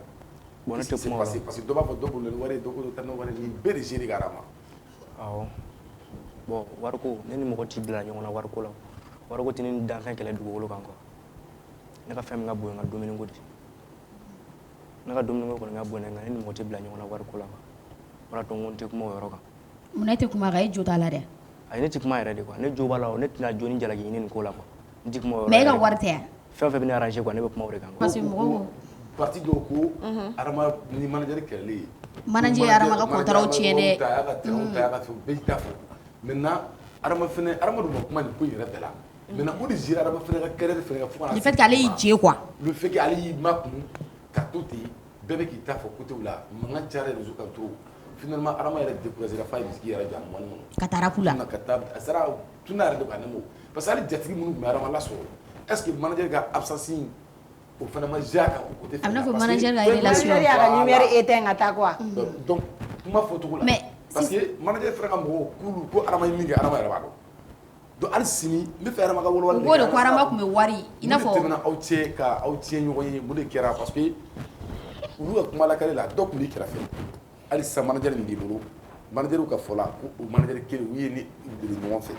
bon ne tɛ kuma o la parce que dɔ b'a fɔ dɔ bolo ni wari ye dɔ bolo ta ni wari nin bɛɛ de jouer ka ma awɔ bon wariko ne ni mɔgɔ t'i bila ɲɔgɔn na wariko la wariko tɛ ni danfɛn kɛlɛ dugukolo kan quoi ne ka fɛn min ka bon n ka dumuni ko de ne ka dumuni ko kɔni ka bon nka ne ni mɔgɔ tɛ bila ɲɔgɔn na wariko la quoi o de y'a to n ko n tɛ kuma o yɔrɔ kan munna e tɛ kuma kan e jo t'a la dɛ ayi ne tɛ kuma yɛrɛ de quoi ne jo b'a la ne tɛna jo ni jalaki ɲini nin ko la quoi n tɛ kuma o yɔrɔ mais e ka wari tɛ yan fɛn o fɛn bɛ ne arranger quoi ne bɛ kuma o de kan parce que mɔgɔw parti dɔw ko adama ni manager kɛlɛlen ye manager adama ka contrat tiɲɛ dɛ ta y'a ka terrain ta y'a ka fɛn bɛɛ t'a fɔ maintenant adama fɛnɛ adama dun ma kuma nin ko in yɛrɛ bɛɛ la maintenant o de géré adama fɛnɛ ka carrière fɛnɛ ka fo ka na le fait qu'ale y'i jɛ quoi le fait que ale y'i makun ka to ten bɛɛ bɛ k'i ta fɔ côté la mankan cayara réseau kan trop finalement adama yɛrɛ découragé f'a ye misiki yɛrɛ jɔ a mɔni kɔnɔ ka taa rap la ka taa a sera tuna yɛrɛ de ka nɛmɛ parce que hali jatigi minnu tun bɛ adama lasɔrɔ est ce que manager ka absence o fana ma ja kan o côté a bɛna fɔ manager ka relation manager y'a ka numéro éteint ka taa quoi donc kuma fɔcogo la parce que manager fana ka mɔgɔw k'olu ko adama ye min kɛ adama yɛrɛ b'a dɔn donc hali sini n bɛ fɛ adama ka walawali u b'o de ko adama tun bɛ wari i n'a fɔ mun de tɛmɛna aw cɛ ka aw tiɲɛ ɲɔgɔn ye mun de kɛra parce que olu ka kuma lakale la dɔ tun b'i kɛrɛfɛ hali sisan manager min b'i bolo manager ka fɔ la ko o manager kelen u ye ne deli ɲɔgɔn fɛ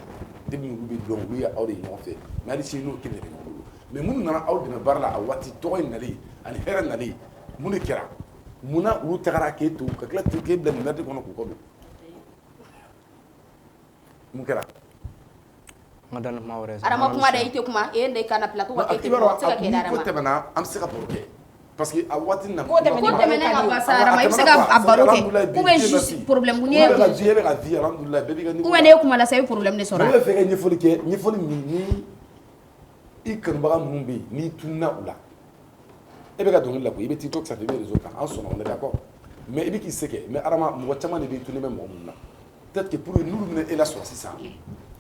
depuis olu bɛ dɔn olu ye aw de ye ɲɔgɔn fɛ mais hali sini n'o kelen de bɛ ɲɔgɔn bolo mais minnu nana aw dɛmɛ baara la a waati tɔgɔ in nali ani hɛrɛ nali mun de kɛra munna olu tagara k'e to ka tila k'e bila nin mɛrɛdi kɔnɔ k'u kɔ don mun kɛra n ka danni kuma wɛrɛ adama kuma dɛ i tɛ kuma e de kana plateau ka kɛ ten o tɛ se ka kɛ dɛ ko tɛmɛna an bɛ se ka baro kɛ parce que a waati na ko tɛmɛnen ka ban sa adama i bɛ se ka a baro kɛ ou bien juste problème n'i ye e bɛ ka vie alhamdulilayi bɛɛ b'i ka niveau ou bien n'e kuma la sa i bɛ problème de sɔrɔ ne bɛ fɛ ka ɲɛfɔli kɛ ɲɛfɔli min ni i kanubaga minnu bɛ yen n'i tununa u la e bɛ ka dɔnkili la koyi i bɛ tiktok sanfɛ i bɛ réseau kan an sɔnna on est d'accord mais i bɛ k'i se kɛ mais adama mɔgɔ caman de bɛ tunnen bɛ mɔgɔ minnu na peut-être que pour n'olu bɛna e la sɔrɔ sisan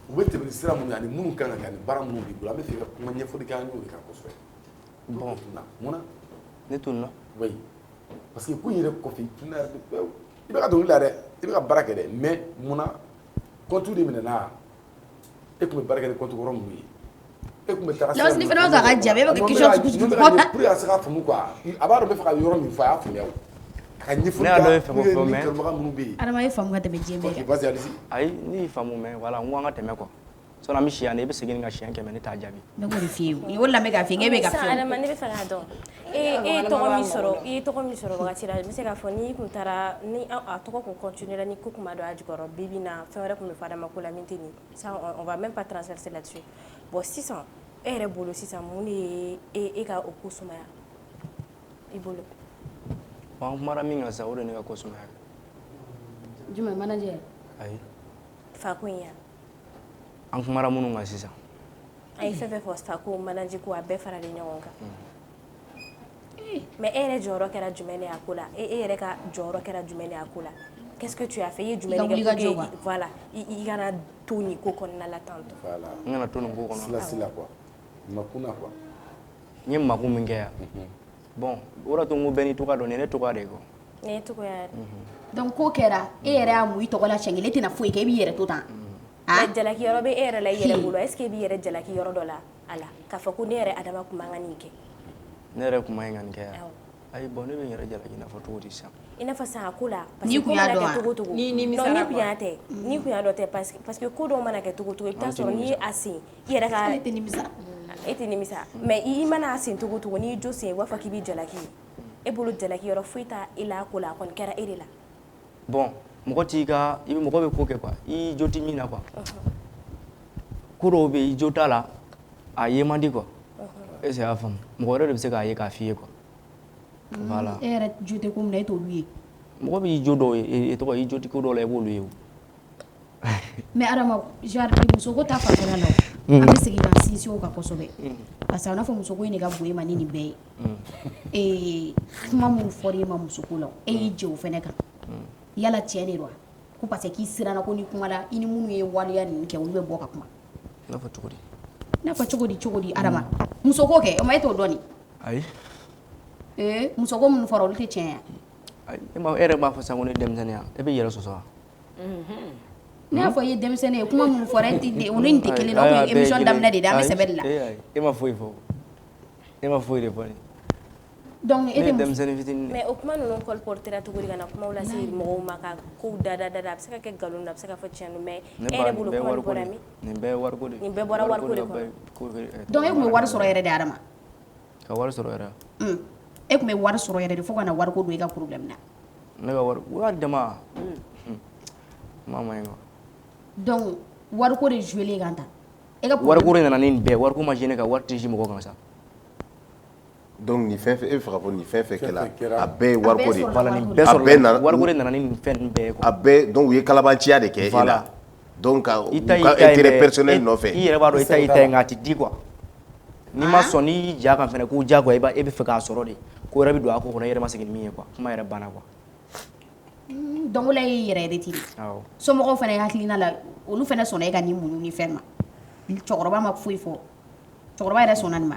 u bɛ tɛmɛ ni sira minnu ye ani minnu kan ka kɛ ani baara minnu b'i bolo an bɛ fɛ ka kuma ɲɛfɔli kɛ an y'o de kan kosɛbɛ bon munna ne tununa oui parce que ko in yɛrɛ kɔfɛ i tununa yɛrɛ de pewu i bɛ ka dɔnkili la dɛ i bɛ ka baara kɛ dɛ mais munna compte de minɛna e tun bɛ baara kɛ ni compte kɔrɔ minnu ye e tun bɛ taga là aussi fana bɛ ka jaabi e bɛ kɛ question sugu kɔnɔ pour que a se ka faamu quoi a b'a dɔn n bɛ fɛ ka yɔrɔ min fɔ a y'a faamuya o a ka ɲɛfɔli ne y'a dɔn e fɛ k'o fɔ mais kanubaga minnu bɛ yen adama ye faamu ka tɛmɛ diɲɛ bɛɛ kan vas-y allez-y ayi ne y'i faamu mais voilà n ko an ka tɛmɛ quoi sɔni an bɛ si yan de e bɛ segin ka siɲɛ 100 ne t'a jaabi n bɛ k'o de f'i ye o de la n bɛ k'a f'i ye e bɛ ka fɛn adama ne bɛ fɛ k'a dɔn e ye tɔgɔ min sɔrɔ wagati la n bɛ se k'a fɔ n'i kun taara ni a tɔgɔ kun continuera ni ko kun ma don a jukɔrɔ bi bi na fɛn wɛrɛ kun bɛ fɔ adama ko la min tɛ nin ça on va même pas transverser là-dessus bon sisan e yɛrɛ bolo sisan mun de ye e ka o ko sumaya i bolo bon an kumara min kan sisan o de ye ne ka ko sumaya jumɛn manager ayi fa ko in yan an kumara minnu kan sisan a ye fɛn fɛn fɔ fa ko manager ko a bɛɛ faralen ɲɔgɔn kan mais e yɛrɛ jɔyɔrɔ kɛra jumɛn de a ko la e yɛrɛ ka jɔyɔrɔ kɛra jumɛn de a ko la qu'est-ce que tu as fait i ye jumɛn de kɛ pour que voilà i kana to nin ko kɔnɔna la tantôt voilà n kana to nin ko kɔnɔ sila quoi makuna quoi n ye makun min kɛ yan bon o de y'a to n ko bɛɛ n'i tɔgɔ dɔn nin ye ne tɔgɔ de ye quoi nin ye tɔgɔya donc ko kɛra e yɛrɛ y'a mun i tɔgɔ la siɲɛ kelen e tɛna foyi kɛ i b'i yɛrɛ to tan mais jalaki yɔrɔ bɛ e yɛrɛ la i yɛrɛ bolo est ce que i b'i yɛrɛ jalaki yɔrɔ dɔ la a la k'a fɔ ko ne yɛrɛ adama kun man ka nin kɛ ne yɛrɛ kun man ka nin kɛ yan ayi bon ne bɛ n yɛrɛ jalaki i n'a fɔ cogo di sisan i n'a fɔ sisan a ko la parce N'i que ko kun y'a mana dɔn kɛ wa? cogo cogo Ni non misara ni kun quoi. y'a tɛ ni kun y'a dɔn tɛ parce que ko dɔw mana kɛ cogo cogo i bɛ taa sɔrɔ n'i ye a sen i yɛrɛ ka e tɛ nimisa e tɛ nimisa mais i mana a sen cogo cogo n'i y'i jo sen i b'a fɔ k'i b'i jalaki e bolo jalaki yɔrɔ foyi t'a e la a ko la a kɔni kɛra e de la bon mɔgɔ t'i ka i bɛ mɔgɔ bɛ ko kɛ quoi i jo tɛ min na quoi ko dɔw bɛ yen i jo t'a la a ye man di quoi est ce que i y'a faamu mɔgɔ wɛrɛ de bɛ se k'a ye k'a f'i ye quoi voilà e yɛrɛ jo tɛ ko min na e t'olu ye mɔgɔ b'i jo dɔw ye tɔgɔ i jo tɛ ko dɔw la i b'olu ye o mais Adama genre muso ko ta fanfɛla la an bɛ segin ka sinsin o kan kosɛbɛ parce que a n'a fɔ muso ko in de ka bon e ma ni nin bɛɛ ye kuma minnu fɔra e ma muso ko la e y'i jɛ o fɛnɛ kan yala tiɲɛ de don wa ko parce que k'i siranna ko ni kumala i ni minnu ye waleya ninnu kɛ olu bɛ bɔ ka kuma i n'a fɔ cogo di n'a fɔ cogo di Adama muso ko kɛ o ma e t'o dɔn ni ayi muso ko minnu fɔra olu tɛ tiɲɛ ya e yɛrɛ b'a fɔ sisan ko ne denmisɛnninya e bɛ yɛrɛ sɔsɔ wa ne y'a fɔ i ye denmisɛnnin ye kuma minnu fɔra e tɛ olu ni tɛ kelen na o tun ye émission daminɛ de an bɛ sɛbɛn de la e ma foyi fɔ e ma foyi de fɔ donc e tɛ denmisɛnnin fitinin mais o kuma ninnu colportera cogo di ka na kumaw lase mɔgɔw ma ka kow dada a bɛ se ka kɛ nkalon na a bɛ se ka fɔ tiɲɛ don mais e yɛrɛ bolo kuma nin bɔra min nin bɛɛ ye wariko de nin bɛɛ bɔra wariko de kɔnɔ donc e tun bɛ wari sɔrɔ yɛrɛ de Adama ka wari sɔrɔ yɛrɛ e tun bɛ wari sɔrɔ yɛrɛ de fo ka na wariko don i ka problème na ne ka wari dama ma ma quoi donc wariko de jouer kan ta e ka wariko de nana ni nin bɛɛ wariko ma gêner ka wari tɛ si mɔgɔ kan sa donc ni fɛn fɛn e bɛ fɛ ka fɔ ni fɛn fɛn kɛla a bɛɛ ye wariko de voilà nin bɛɛ sɔrɔ wariko de nana ni nin fɛn ninnu bɛɛ ye quoi a bɛɛ donc u ye kalabanciya de kɛ e la donc ka intérêt personnel nɔfɛ i yɛrɛ b'a dɔn i ta ye nka a tɛ di quoi n'i ma sɔn n'i y'i ja kan fɛnɛ ko diyagoya e bɛ fɛ k'a sɔrɔ de ko wɛrɛ bɛ don a ko kɔnɔ i yɛrɛ ma segin ni min ye quoi kuma yɛrɛ banna quoi donc o la y'i yɛrɛ retire somɔgɔw fɛnɛ hakilina la olu fɛnɛ sɔnna e ka nin muɲu ni fɛn ma cɛkɔrɔba ma foyi fɔ cɛkɔrɔba yɛrɛ sɔnna nin ma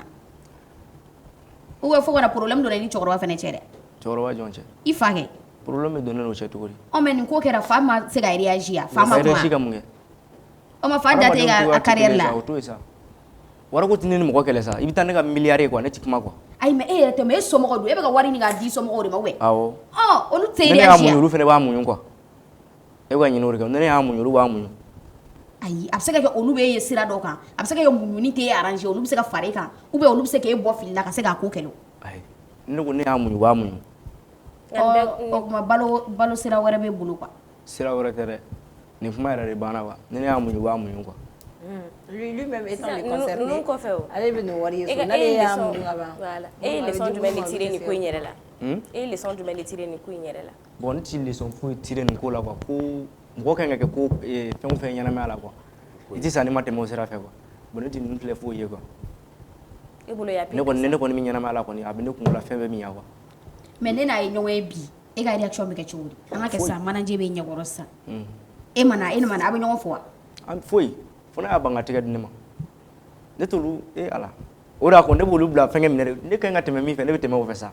ou bien fo ka na problème dɔ la i ni cɛkɔrɔba fɛnɛ cɛ dɛ cɛkɔrɔba jɔn cɛ i fa kɛ problème bɛ donnen n'o cɛ cogo di mais nin ko kɛra fa ma se ka réagir ya fa ma kuma réagir ka mun kɛ o ma fa da tɛ a carrière la o to ye sa wariko tɛ ne ni mɔgɔ kɛlɛ sa i bɛ taa ne ka milliard ye quoi ne tɛ kuma quoi ayi mais e yɛrɛ tɛ mais e somɔgɔ don e bɛ ka wari ɲini k'a di somɔgɔw de ma ou bien awɔ olu tɛ réagir ne y'a muɲu olu fɛnɛ b'a muɲu quoi e bɛ ka ɲini o de kan ne y'a muɲu olu b'a muɲu ayi a bɛ se ka kɛ olu bɛ ye sira dɔ kan a bɛ se ka kɛ muɲuni tɛ arranger olu bɛ se ka fara e kan ou bien olu bɛ se k'e bɔ fili la ka se k'a ko kɛlɛ ayi ne ko ne y'a muɲu u b'a muɲu o kuma balo sira wɛrɛ b'e bolo quoi sira wɛrɛ tɛ dɛ nin kuma yɛrɛ de banna quoi ne y'a muɲu u b'a muɲu quoi lui-même étant le concerné ninnu kɔfɛ o ale bɛ nin wari ye so n'ale y'a muɲu ka ban voilà e ye leçon jumɛn de tirer nin ko in yɛrɛ la e ye leçon jumɛn de tirer nin ko in yɛrɛ la bon ne tɛ leçon foyi tirer nin ko la quoi ko mɔgɔ kan ka kɛ ko fɛn o fɛn ɲɛnamaya la quoi i tɛ sa ne ma tɛmɛ o sira fɛ quoi bon ne tɛ ninnu filɛ foyi ye quoi e bolo y'a ne kɔni bɛ ɲɛnamaya la kɔni a bɛ ne kunkolo la fɛn bɛɛ min ya quoi mais ne n'a ye ɲɔgɔn ye bi e ka réaction bɛ kɛ cogo di an ka kɛ sisan manager bɛ ɲɛkɔrɔ sisan e mana a bɛ ɲɔgɔn fɔ wa foyi fo ne y'a ban ka tɛgɛ di ne ma ne t'olu ala o de y'a ko ne b'olu bila fɛnkɛ minɛ de ne ka ɲi ka tɛmɛ min fɛ ne bɛ tɛmɛ o fɛ sa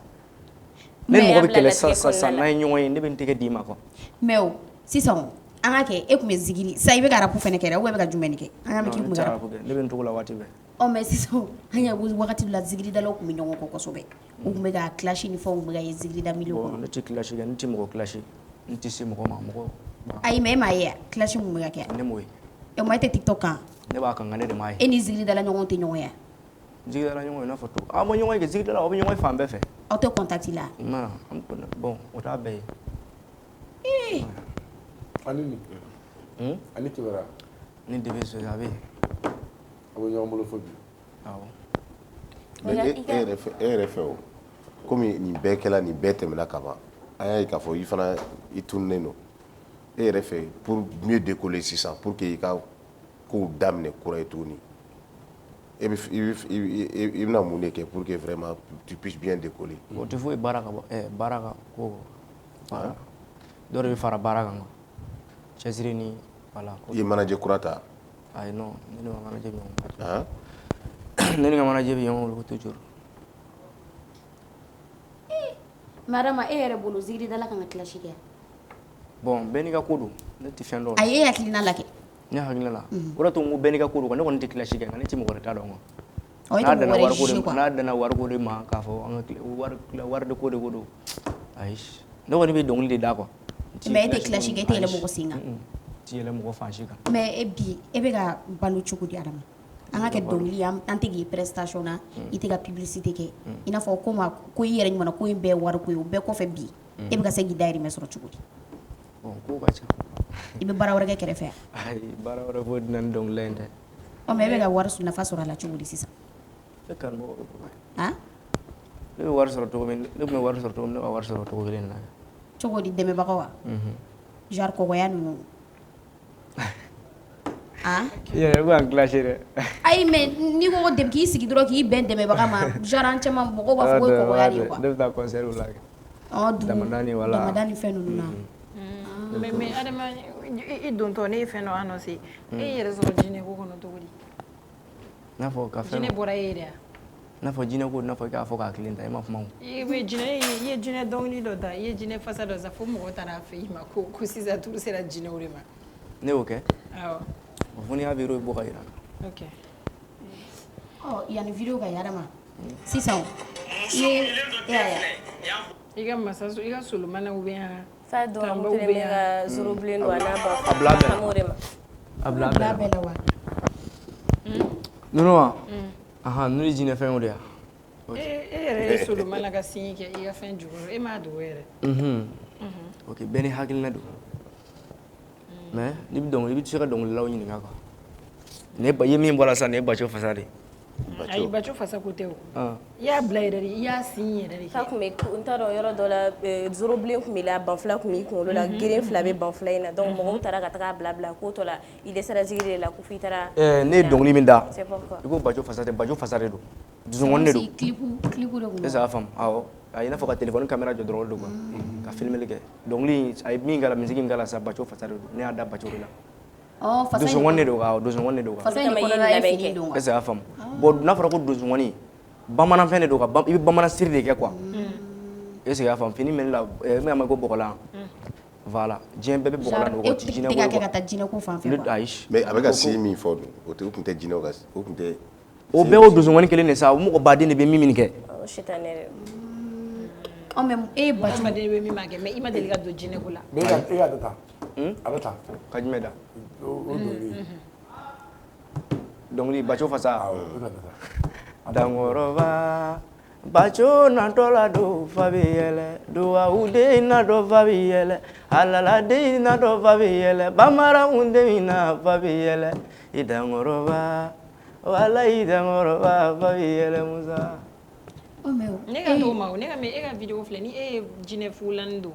ne ni mɔgɔ bɛ kɛlɛ sisan n'an ye ɲɔgɔn ye ne bɛ n tɛgɛ d'i ma quoi mais o sisan an ka kɛ e tun bɛ zigiri sisan i bɛ ka rap fɛnɛ kɛ dɛ ou bien e bɛ ka jumɛn de kɛ an ka mɛn k'i tun bɛ ka rap ne bɛ n togo la waati bɛɛ mais sisan an y'a wagati dɔ la zigiridalaw tun bɛ ɲɔgɔn kɔ kosɛbɛ u tun bɛ ka clash ni fɛnw bɛ ka ye zigirida milieu kɔnɔ ne tɛ clash kɛ ne tɛ mɔgɔ clash ne tɛ se mɔgɔ ma mɔgɔ ayi mais e m'a ye ya clash mun bɛ ka kɛ ne m'o ye e ma e tɛ TikTok kan ne b'a kan nka ne de m'a ye e ni zigiridala ɲɔgɔn tɛ ɲɔgɔn ye zigiridala ɲɔgɔn i n'a fɔ to aw ma ɲɔgɔn ye kɛ zigiridala aw bɛ ɲɔgɔn ye fan bɛɛ fɛ aw tɛ contact la bon o t'a bɛɛ ye ani kibara ni debe so a bɛ yen a bɛ ɲɔgɔn bolo fo bi awɔ e yɛrɛ fɛ o komi nin bɛɛ kɛla nin bɛɛ tɛmɛna ka ban an y'a ye k'a fɔ i fana i tununnen don e yɛrɛ fɛ pour mieux décoller sisan pour que i ka kow daminɛ kura ye tuguni i bɛna mun de kɛ pour que vraiment tu puisses bien décoller o tɛ foyi baara ka bɔ baara ka ko dɔ de bɛ fara baara kan cɛsiri ni voilà i ye manager kura ta ayi non ne ni ka manager bɛ ɲɔgɔn ne ni ka manager bɛ ɲɔgɔn bolo toujours madame e yɛrɛ bolo zigiridala kan ka clash kɛ bon bɛɛ n'i ka ko don ne tɛ fɛn dɔn ayi e hakilina la kɛ ne hakilina la o de to n ko bɛɛ n'i ka ko don ne kɔni tɛ clash kɛ nka ne tɛ mɔgɔ wɛrɛ ta dɔn quoi n'a danna wariko de ma k'a fɔ an ka wari de ko de ko don ayi ne kɔni bɛ dɔnkili de da quoi mais e tɛ clash kɛ e tɛ yɛlɛ mɔgɔ sen kan tɛ yɛlɛ mɔgɔ fan si kan mais e bi e bɛ ka balo cogo di Adama an ka kɛ dɔnkili ye an tɛ k'i prestation na i tɛ ka publicité kɛ i n'a fɔ ko i yɛrɛ ɲuman ko in bɛɛ wariko ye o bɛɛ kɔfɛ bi e bɛ ka se k'i dahirimɛ sɔrɔ cogo di ko ka ca I bɛ baara wɛrɛ kɛ kɛrɛfɛ ayi baara wɛrɛ foyi tɛna ni dɔnkili in tɛ mais e bɛ ka wari nafa sɔrɔ a la cogo di sisan e karamɔgɔ han ne bɛ wari sɔrɔ cogo min ne tun bɛ wari sɔrɔ cogo min ne ka wari sɔrɔ cogo kelen na cogo di dɛmɛbagaw wa genre kɔgɔya ninnu yɛrɛ ko an classé dɛ ayi mais n'i ko ko k'i sigi dɔrɔn k'i bɛn dɛmɛbaga ma genre an caman mɔgɔw b'a fɔ ko ye kɔgɔya de ye quoi ne bɛ taa concert la kɛ damadani wala damadani fɛn ninnu na mais adama I dontɔ ne ye fɛn dɔ annoncé e yɛrɛ sɔrɔ jinɛ ko kɔnɔ cogo di n'a fɔ ka fɛn jinɛ bɔra e yɛrɛ n'a fɔ jinɛ ko n'a fɔ i k'a fɔ k'a kelen ta i ma kuma o i ye jinɛ dɔnkili dɔ ta I ye jinɛ fasa dɔ sa fo mɔgɔ taara fɛ I ma ko sisan turu sera jinɛw de ma ne y'o kɛ awɔ o fɔ n'i y'a vidéo bɔ ka yira ok yanni vidéo ka yara ma sisan I ka masa I ka solomana ou bien fa dɔn mu tɛnɛ bɛ ka zoro bilen don a n'a ba kamo de ma a bila bɛɛ la wa nunu wa ahan nunu ye jinɛ fɛn o de ya e yɛrɛ ye solomana ka signe kɛ I ka fɛn jukɔrɔ e m'a dogo yɛrɛ ok bɛɛ ni hakilina don mais n'i bɛ dɔnkili I bɛ se ka dɔnkililaw ɲininka quoi ne ba ye min bɔra sisan nin ye Baco Fasa de ayi Baco Fasa ko tɛ o I y'a bila yɛrɛ de I y'a signe yɛrɛ de fa tun bɛ n t'a dɔn yɔrɔ dɔ la zoro bilen tun b'i la banfula tun b'i kunkolo la geren fila bɛ banfula in na donc mɔgɔw taara ka taga bila ko tɔ la I dɛsɛra jigi de la ko f'i taara ne ye dɔnkili min da c'est pourquoi I ko Baco Fasa tɛ Baco Fasa de don dusukɔni de don clip de kun est-ce que a faamu awɔ a i n'a fɔ ka téléphone caméra jɔ dɔrɔn o de don quoi ka filmeli kɛ dɔnkili a ye min k'a la musique min k'a la sisan Baco Fasa de don ne y'a da Baco de la dusukɔni de don quoi dusukɔni de don quoi fasa in kɔnɔna ye fini don est-ce que a faamu bon n'a fɔra ko dusukɔni bamananfɛn de don quoi I bɛ bamanan siri de kɛ quoi est-ce que a faamu fini mɛnli la min ma ko bɔgɔlan voilà diɲɛ bɛɛ bɛ bɔgɔlan don o ti jinɛ ko quoi ka taa jinɛ ko fan fɛ quoi ayi mais a bɛ ka si min fɔ o tun tɛ jinɛw ka o tun tɛ o bɛɛ o dusukɔni kelen de sa o mɔgɔ baden de bɛ min kɛ mais e Baco baden bɛ min ma kɛ mais I ma deli ka don jinɛ ko la mais e y'a dɔ ta a bɛ ta ka jumɛn da o dɔnkili Baco Fasa dankɔrɔba Baco natɔ la don fa bɛ yɛlɛ duwawuden natɔ fa bɛ yɛlɛ alaladen natɔ fa bɛ yɛlɛ bamaramun den na fa bɛ yɛlɛ I dankɔrɔba wala I dankɔrɔba fa bɛ yɛlɛ musa ne ka t'o ma o ne ka e ka vidéo filɛ ni e ye jinɛ fulani don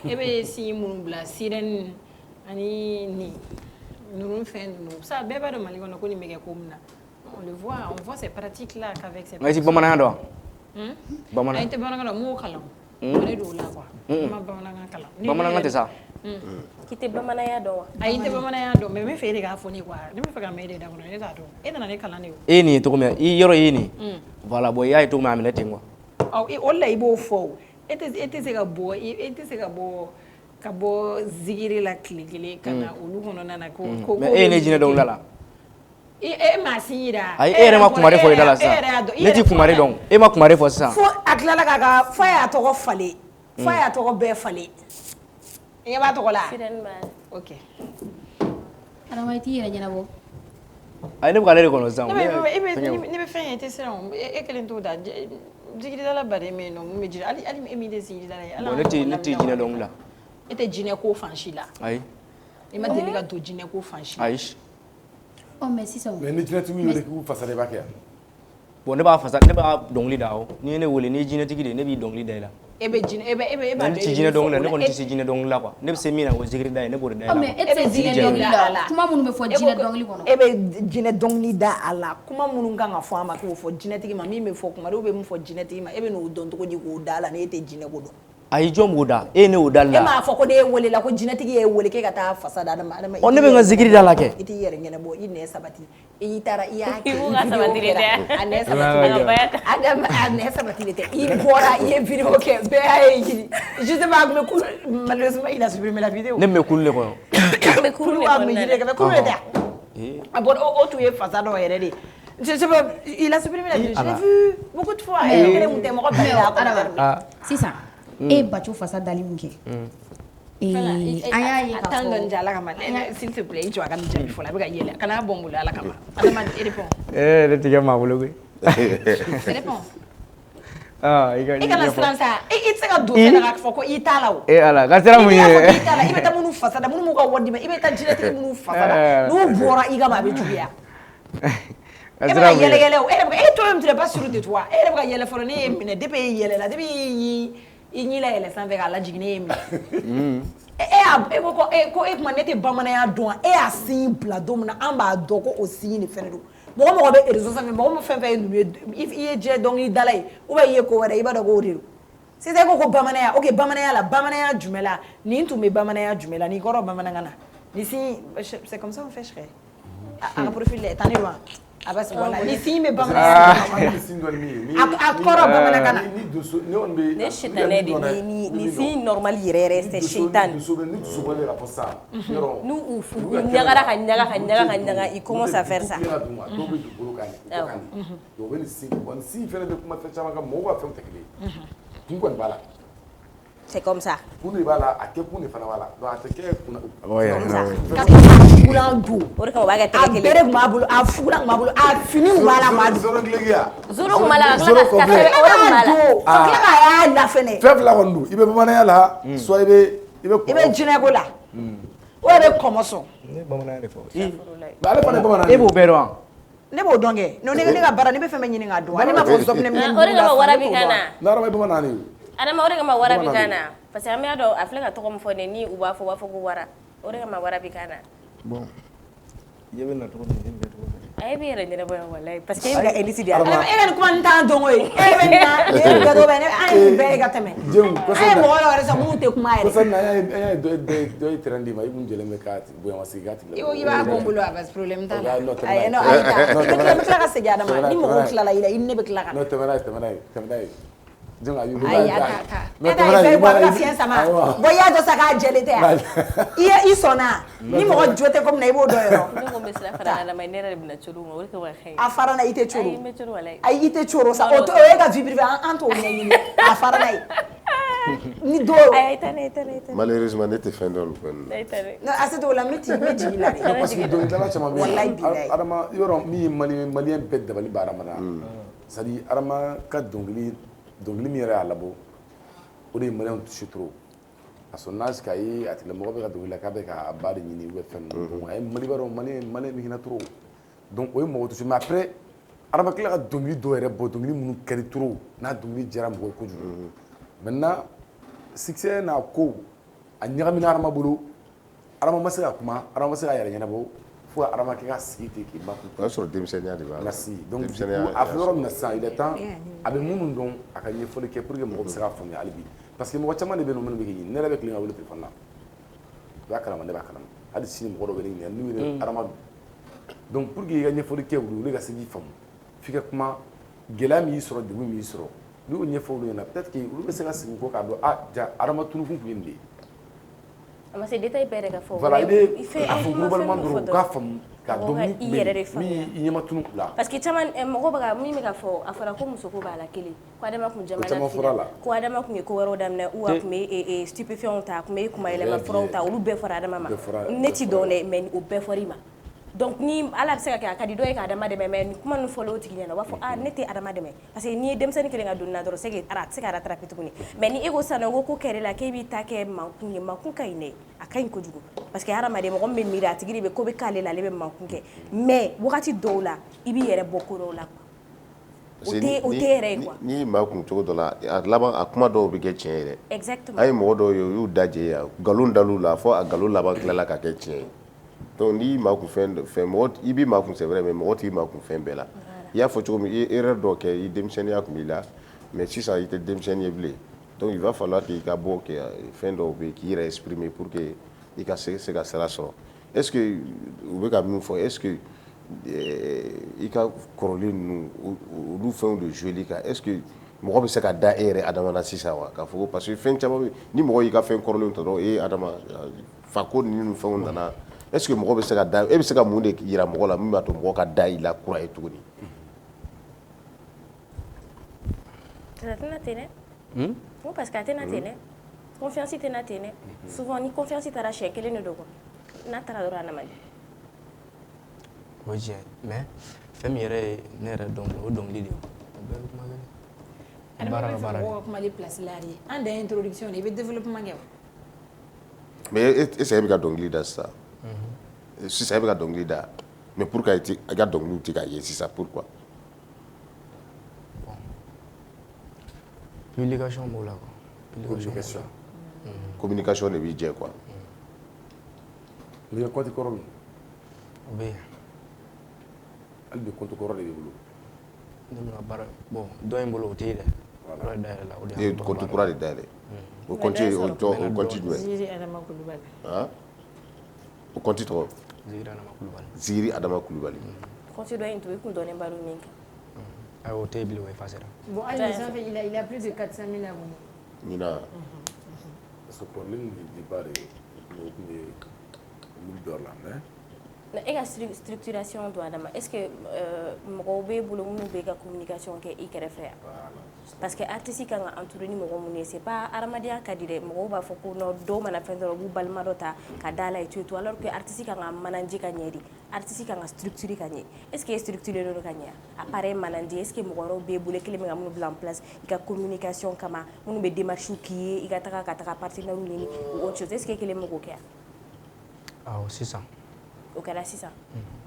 e bɛ signe minnu bila sirène ani ninnu fɛn ninnu ça bɛɛ b'a dɔn Mali kɔnɔ ko nin bɛ kɛ ko min na on voit ces pratiques là qu'avec ces nka I ti bamananya dɔn bamanan tɛ bamanankan dɔn m'o kalan o de don o la quoi ma bamanankan kalan bamanankan tɛ sa k'i tɛ bamananya dɔn wa ayi n tɛ bamananya dɔn mais n bɛ fɛ e de k'a fɔ ne quoi ne bɛ fɛ ka mɛn e de da kɔnɔ ne t'a dɔn e nana ne kalan de o e nin ye cogo min I yɔrɔ ye nin voilà bon I y'a ye cogo min a minɛ ten quoi o de la I b'o fɔ o e tɛ se ka bɔ zikiri la tile kelen ka na olu kɔnɔna na ko mais e ye ne jinɛ dɔnkili la e m'a signe jira ayi e yɛrɛ ma kumare fɔ I da la sisan ne ti kumare dɔn e ma kumare fɔ sisan fo a tilala ka fo a y'a tɔgɔ falen fo a y'a tɔgɔ bɛɛ falen i ɲɛ b'a tɔgɔ la ok adama I t'i yɛrɛ ɲɛnabɔ ayi ne bɛ k'ale de kɔnɔ sisan ne bɛ fɛn ye i tɛ siran e kelen t'o da jigidala baden bɛ yen nɔ mun bɛ jira hali e min tɛ jigidala ye bon ne ti jinɛ dɔnkili la e tɛ jinɛ ko fan si la ayi I ma deli ka don jinɛ ko fan si la ayi mais sisan mais ni jinɛtigi y'o de k'u fasa de b'a kɛ yan bon ne b'a dɔnkili da o n'i ye ne wele n'i ye jinɛtigi de ye ne b'i dɔnkili da I la e bɛ jinɛ e b'a ne ti jinɛ dɔnkili la ne kɔni tɛ se jinɛ dɔnkili la quoi ne bɛ se min na o ye zikiri da ye ne b'o de da I la mais e tɛ jinɛ dɔnkili la kuma minnu bɛ fɔ jinɛ dɔnkili kɔnɔ e bɛ jinɛ dɔnkili da a la kuma minnu kan ka fɔ a ma k'o fɔ jinɛtigi ma min bɛ fɔ kuma dɔw bɛ min fɔ jinɛtigi ma e bɛ n'o dɔn cogo di k'o da a la n'e tɛ jinɛ ko dɔn ayi jɔn b'o da e ye ne o da la e m'a fɔ ko ne ye wele la ko jinɛtigi ye wele k'e ka taa fasa da adama ne bɛ n ka zikiri da la kɛ I t'i yɛrɛ ɲɛnabɔ I nɛ sabati I taara I y'a kɛ I ka sabati de tɛ a nɛ sabati de tɛ I bɔra I ye vidéo kɛ bɛɛ y'a ye jiri je sais pas mais malheureusement il a supprimé la vidéo ne bɛ kulu de kɔnɔ bɛ kuru de kɔnɔna la kulu de tɛ a bɔra o tun ye fasa dɔ yɛrɛ de je sais pas il a supprimé la vidéo je l'ai vu beaucoup de fois e kelen tun tɛ mɔgɔ bɛɛ la sisan e Baco Fasa dali min kɛ an y'a ye k'a fɔ dɔn Ala kama s'il te plaît I jɔ a ka nin jaabi fɔlɔ a bɛ ka yɛlɛ kana bɔ n bolo Ala kama Adama réponds ne tɛ kɛ maa bolo koyi réponds I kana siran sa I tɛ se ka don fɛnɛ k'a fɔ ko I t'a la o ala ka sira mun ye I t'a la I bɛ taa minnu fasa da minnu m'u ka wari d'i ma I bɛ taa jinɛtigi minnu fasa da n'u bɔra I ka ma a bɛ juguya e bɛ ka yɛlɛ yɛlɛ o e toi même tu n'es pas sûr de toi e yɛrɛ bɛ ka yɛlɛ fɔlɔ ne ye minɛ depuis e yɛlɛla depuis I ɲi la yɛlɛ sanfɛ k'a lajigin ne ye minɛ e ko e kuma ne tɛ bamananya dɔn e y'a signe bila don min na an b'a dɔn ko o signe de fɛnɛ don mɔgɔ mɔgɔ bɛ réseau sanfɛ mɔgɔ min fɛn fɛn ye ninnu ye I ye jɛ dɔnkilidala ye ou bien I ye ko wɛrɛ I b'a dɔn k'o de don sisan e ko bamananya ok bamananya la bamananya jumɛn la nin tun bɛ bamananya jumɛn la nin kɔrɔ bamanankan na ni signe c'est comme ça on fait frère a ka profil lajɛ tan ne don a bɛ voilà ni signe bɛ bamananya ni signe dɔ ni min ye a kɔrɔ bamanankan na ni dusu ne kɔni bɛ ne sitanɛ de ni signe normal yɛrɛ yɛrɛ c'est shaitan ni dusu bɔlen ka fɔ sisan yɔrɔ n'u u ɲagara ka ɲaga I commence à faire ça dɔw bɛ dugukolo kan dɔw bɛ ni signe fɛnɛ bɛ kuma fɛn caman kan mɔgɔw ka fɛnw tɛ kelen ye kun kɔni b'a la c'est comme ça kun de b'a la a kɛ kun de fana b'a la donc a tɛ kɛ kunna fugulan don o de kama u b'a kɛ tɛgɛ kelen a bere tun b'a bolo a fugulan tun b'a bolo a fini tun b'a la maa don zoro gilegiya zoro tun b'a la ka tila ka sɛbɛn o de tun b'a la ka tila k'a y'a la fɛnɛ fɛn fila kɔni don I bɛ bamananya la soit I bɛ jinɛko la o de bɛ kɔmɔ sɔn ne bamananya de fɔ ale fana ye bamanan e b'o bɛɛ dɔn ne b'o dɔn kɛ ne ka baara ne bɛ fɛn bɛɛ ɲini k'a dɔn ale ma fɔ zɔpinɛ minɛ o de kama wara bi kan na n'arama ye bamanan de ye Adama o de kama wara bi kan na parce que an b'a dɔn a filɛ ka tɔgɔ min fɔ ni u b'a fɔ ko wara o de kama wara bi kan na bon ye bɛ na tɔgɔ min ne bɛ tɔgɔ min a ye bi yɛrɛ ɲɛnabɔ yan wallahi parce que e bɛ ka indice di e ka nin kuma nin t'an dɔn ko ye e bɛ nin na e bɛ bɛɛ dɔn bɛɛ an ye nin bɛɛ ye ka tɛmɛ an ye mɔgɔ dɔw yɛrɛ sɔrɔ minnu tɛ kuma yɛrɛ kɔsɔn na an y'a dɔ ye terrain d'i ma I kun jɛlen bɛ k'a bonya ma sigi k'a tigi la I b'a bɔ n bolo a basi problème t'a la ayi non ayi ta n bɛ tila ka segin Adama ni mɔgɔw tilala I la I ni ne bɛ tila ka na tɛmɛ n'a ye ayi a ta e ta ye fɛn bɔ a bɛ ka fiɲɛ sama bɔn I y'a dɔn sa k'a jɛlen tɛ yan I sɔnna ni mɔgɔ jo tɛ komi na I b'o dɔn yɔrɔ ne ko n bɛ sira fara Adama ne yɛrɛ de bɛna coro ma o de kama a fara na I tɛ coro ayi n bɛ coro wallahi ayi I tɛ coro sa o ye ka vie privée an t'o ɲɛɲini a fara na ye ni do ayi ta ne malheureusement ne tɛ fɛn dɔn kɔni non a se t'o la n bɛ jigin la de parce que dɔnkilidala caman bɛ yen Adama yɔrɔ min ye maliyɛn bɛɛ dabali bɛ Adama na c'est à dire Adama ka dɔnkili min yɛrɛ y'a labɔ o de ye maliyɛnw touché trop parce que n'a sigi a ye a tigilamɔgɔ bɛ ka dɔnkili la k'a bɛ ka ba de ɲini ou bien fɛn ninnu a ye Mali b'a dɔn maliyɛn bɛ hinɛ trop donc o ye mɔgɔ touché mais après Adama tila ka dɔnkili dɔw yɛrɛ bɔ dɔnkili minnu kɛri trop n'a dɔnkili diyara mɔgɔ ye kojugu maintenant succès n'a ko a ɲagamina Adama bolo Adama ma se ka kuma Adama ma se ka yɛrɛ ɲɛnabɔ fo ka Adama kɛ ka sigi ten k'i ba kun o y'a sɔrɔ denmisɛnninya de b'a la merci donc a filɛ yɔrɔ min na sisan il est temps a bɛ minnu dɔn a ka ɲɛfɔli kɛ pour que mɔgɔ bɛ se k'a faamuya hali bi parce que mɔgɔ caman de bɛ yen nɔ minnu bɛ k'i ɲini ne yɛrɛ bɛ tilen ka wele téléphone na i b'a kalama ne b'a kalama hali sini mɔgɔ dɔ bɛ ne ɲininka n'u ye Adama don donc pour que i ka ɲɛfɔli kɛ olu ka se k'i faamu f'i ka kuma gɛlɛya min y'i sɔrɔ degun min y'i sɔrɔ n'i y'o ɲɛfɔ olu ɲɛna peut-être que olu bɛ se ka segin kɔ k'a dɔn ja Adama tunukun tun ye nin de ye a ma se détail bɛɛ de ka fɔ voilà i bɛ a fɔ globalement dɔrɔn u k'a faamu k'a dɔn min i ɲɛma tunu la parce que caman mɔgɔ bɛ ka min bɛ ka fɔ a fɔra ko muso ko b'a la kelen ko Adama kun jamana fila ko Adama kun ye ko wɛrɛw daminɛ ou a kun bɛ stupéfiants ta a kun bɛ kuma yɛlɛma furaw ta olu bɛɛ fɔra Adama ma ne t'i dɔn dɛ mais o bɛɛ fɔra i ma donc ni ala bɛ se ka kɛ a ka di dɔ ye ka Adama dɛmɛ mais ni kuma ninnu fɔla o tigi ɲɛna o b'a fɔ ne tɛ Adama dɛmɛ parce que n'i ye denmisɛnnin kelen ka donni na dɔrɔn c'est que a tɛ se ka rattraper tuguni mais ni e ko sisan nɔ ko kɛr'i la k'e b'i ta kɛ mankun ye mankun ka ɲi dɛ a ka ɲi kojugu parce que hadamaden mɔgɔ min bɛ miiri a tigi de bɛ ko bɛ k'ale la ale bɛ mankun kɛ mais wagati dɔw la i b'i yɛrɛ bɔ ko dɔw la o tɛ yɛrɛ ye quoi n'i maa kun cogo dɔ la a laban a kuma dɔw bɛ kɛ tiɲɛ yɛrɛ exactement a ye mɔgɔ dɔw ye u y'u da jɛ yan nkalon dal'u la fo a nkalon laban tilala ka kɛ tiɲɛ ye donc n'i maa kun fɛn mɔgɔ i b'i maa kun c'est vrai mais mɔgɔ t'i maa kun fɛn bɛɛ la i y'a fɔ cogo min i ye erreur dɔ kɛ i denmisɛnninya kun b'i la mais sisan i tɛ denmisɛnnin ye bilen donc il va falloir que i ka bɔ kɛ fɛn dɔw bɛ yen k'i yɛrɛ exprimer pour que i ka se ka sira sɔrɔ est ce que u bɛ ka min fɔ est ce que i ka kɔrɔlen ninnu olu fɛnw de jouer kan est ce que mɔgɔ bɛ se ka da e yɛrɛ Adama na sisan wa k'a fɔ ko parce que fɛn caman bɛ ni mɔgɔ y'i ka fɛn kɔrɔlen ta dɔrɔn e Adama fako ni fɛnw nana est ce que mɔgɔ bɛ se ka da e bɛ se ka mun de yira mɔgɔ la min b'a to mɔgɔ ka da i la kura ye tuguni. tɛna ten dɛ ko parce que a tɛna ten dɛ confiance tɛna ten dɛ souvent ni confiance taara siɲɛ kelen de don quoi n'a taara dɔrɔn a na man di. o ye tiɲɛ mais fɛn min yɛrɛ ye ne yɛrɛ dɔn o dɔnkili de ye o bɛɛ bɛ kuma kelen. Comment les places là? En introduction, il y a développement. Mais est-ce que vous avez un ça? Si ça veut dire que mais pourquoi il y a donc c'est ça pourquoi? Communication communication de budget quoi. Mais quoi tu corromps? Oui. Elle de compte corrompt les boulots. Bon, doit un boulot t'es là. Et compte corrompt d'aller. On continue, on continue. Hein? On continue. Ziri Adama Koulibaly. Continue à introduire pour donner ballon minka. Ah, au table ouais facile. Bon, il a plus de 400 000 abonnés. Nina. Parce que pour lui, il dit pas de $1000 là, Et la structuration de Adama, est-ce que Morobe boulot nous béga communication que il frère? Parce que artiste quand entouré ni Moromune c'est pas Aramadia kadire Moroba faut que no do mana fendro bu balmadota kadala et tout alors que artiste quand manandi kanyeri artiste quand structuré kanyeri est-ce que structuré no kanyeri appareil manandi est-ce que Morobe boulé que les menga mun en place il a communication kama mun be démarche qui il a taka partir na nini ou autre chose est-ce que les mogo kia ah c'est ça. Au cas là, c'est ça.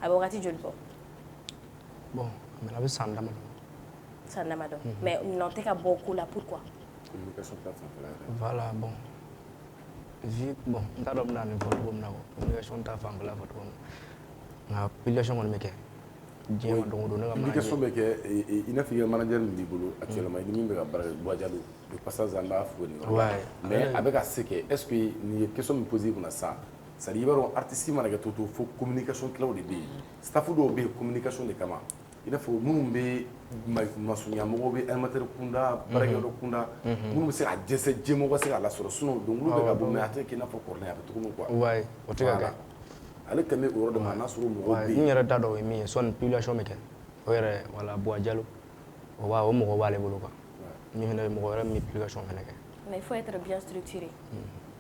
Abogati Jolpo. Bon, mais la vie sans dame. Sans dame. Mais non, t'es qu'à beaucoup là, pourquoi? Communication plateforme. Voilà, bon. Vu, bon, on t'a donné un peu de communication, t'as fait un peu la photo. La population, on le met. Communication, il n'a fait un manager de boulot actuellement. Il n'y a pas de Boadjalo. Le passage en a fait. Mais avec un séqué, est-ce que il y a question me poser pour ça? Ça dit, artiste qui m'a dit qu'il faut communication claire au début. Staff doit obéir communication de comment. Il faut nous be masunya mo be amateur kunda baraka do kunda nous be se a jesse jemo ko se ala soro suno donc lu be ka bo me ate ki na fo corner ya to ko quoi ouais o te ga ale kame o do ma na soro mo be ni yara dado mi son population meken o yere wala Boadjalo o wa o mo ko wale bolo quoi ni hene mo ko mi population meneke mais il faut être bien structuré.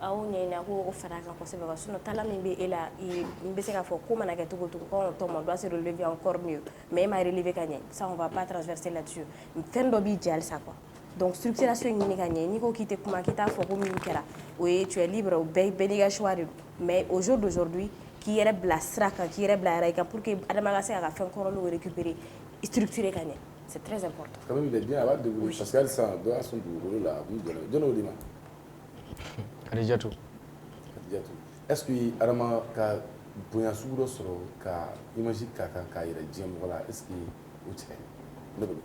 Aou nyina ko faraka ko sebe ko suno tala min be ela be se ka fo ko manaka to ko to mo doit se relever encore mieux mais ma relever kanye ça on va pas transverser là-dessus fendo bi dial ça quoi donc structuration ni kanye ni ko kite kuma kita fo ko min kera oui tu es libre au bénéga choix mais au jour d'aujourd'hui qui est bla straka qui est bla raika pour que adama ga se ka faire encore le récupérer structurer kanye c'est très important quand même il est bien avant de parce qu'elle ça doit son boulot là vous donne dima Khadijatou. Est-ce que Adama ka bonya suguro soro ka image ka ka ira jiem wala est-ce que o tse ne bolo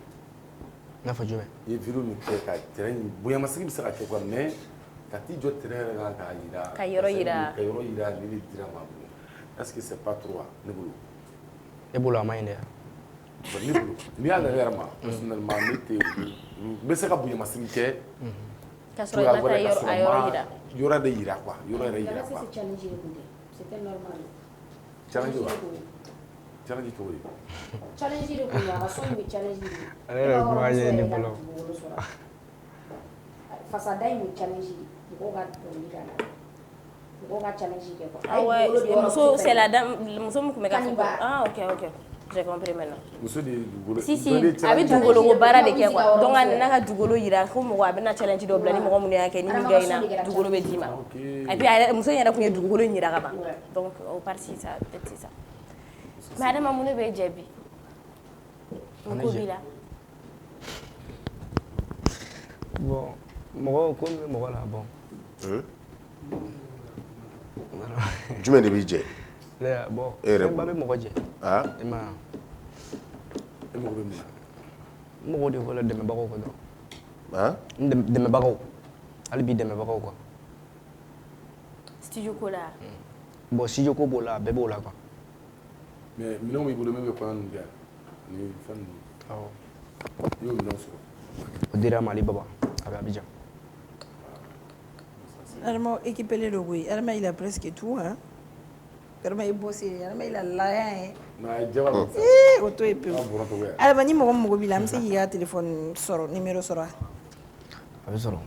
na fa jome ye viro mi ke ka terrain bonya masigi bi saka ke quoi mais ka ti jo terrain ka ira ka yoro ira ni dira ma est-ce que c'est pas trop ne bolo e bolo amainde ne bolo mi ala verma personnellement mete be saka bonya masigi ke kasro mata yoro ira yora de ira quoi yora de ira quoi c'était normal challenge wa challenge to wori challenge de ko ya so mi challenge de ale ko aye ni bolo fasada mi challenge ko ga to ni kana ko ga challenge ke ko ah ouais muso c'est la dame muso mu kumeka ah ok j'ai compris maintenant muso de dugolo si abi dugolo ko bara de ke quoi donc na ka dugolo yira ko mo abi na challenge do blani mo mo ne yake ni gaina dugolo be dima et puis muso yara ko dugolo yira ka ba donc au parti ça peut-être c'est ça madame amune be jebi ko bila bon mo ko mo la bon jumɛn de b'i jɛ bon e yɛrɛ ba bɛ mɔgɔ jɛ e ma e mɔgɔ bɛ mun na mɔgɔ de fɔlɔ dɛmɛbagaw ko dɔrɔn dɛmɛbagaw hali bi dɛmɛbagaw quoi studio ko la bon studio ko b'o la bɛɛ b'o la quoi mais minɛnw b'i bolo min bɛ kɔɲɔ ninnu kɛ ni fɛn ninnu awɔ i y'o minɛnw sɔrɔ o dira Mali baba a bɛ Abidjan Adama équipé le oui Adama il a presque tout hein Adama est bossé Adama il a l'argent auto et peu Adama ni mo bi la mse yi ga téléphone soro numéro soro a bɛ sɔrɔ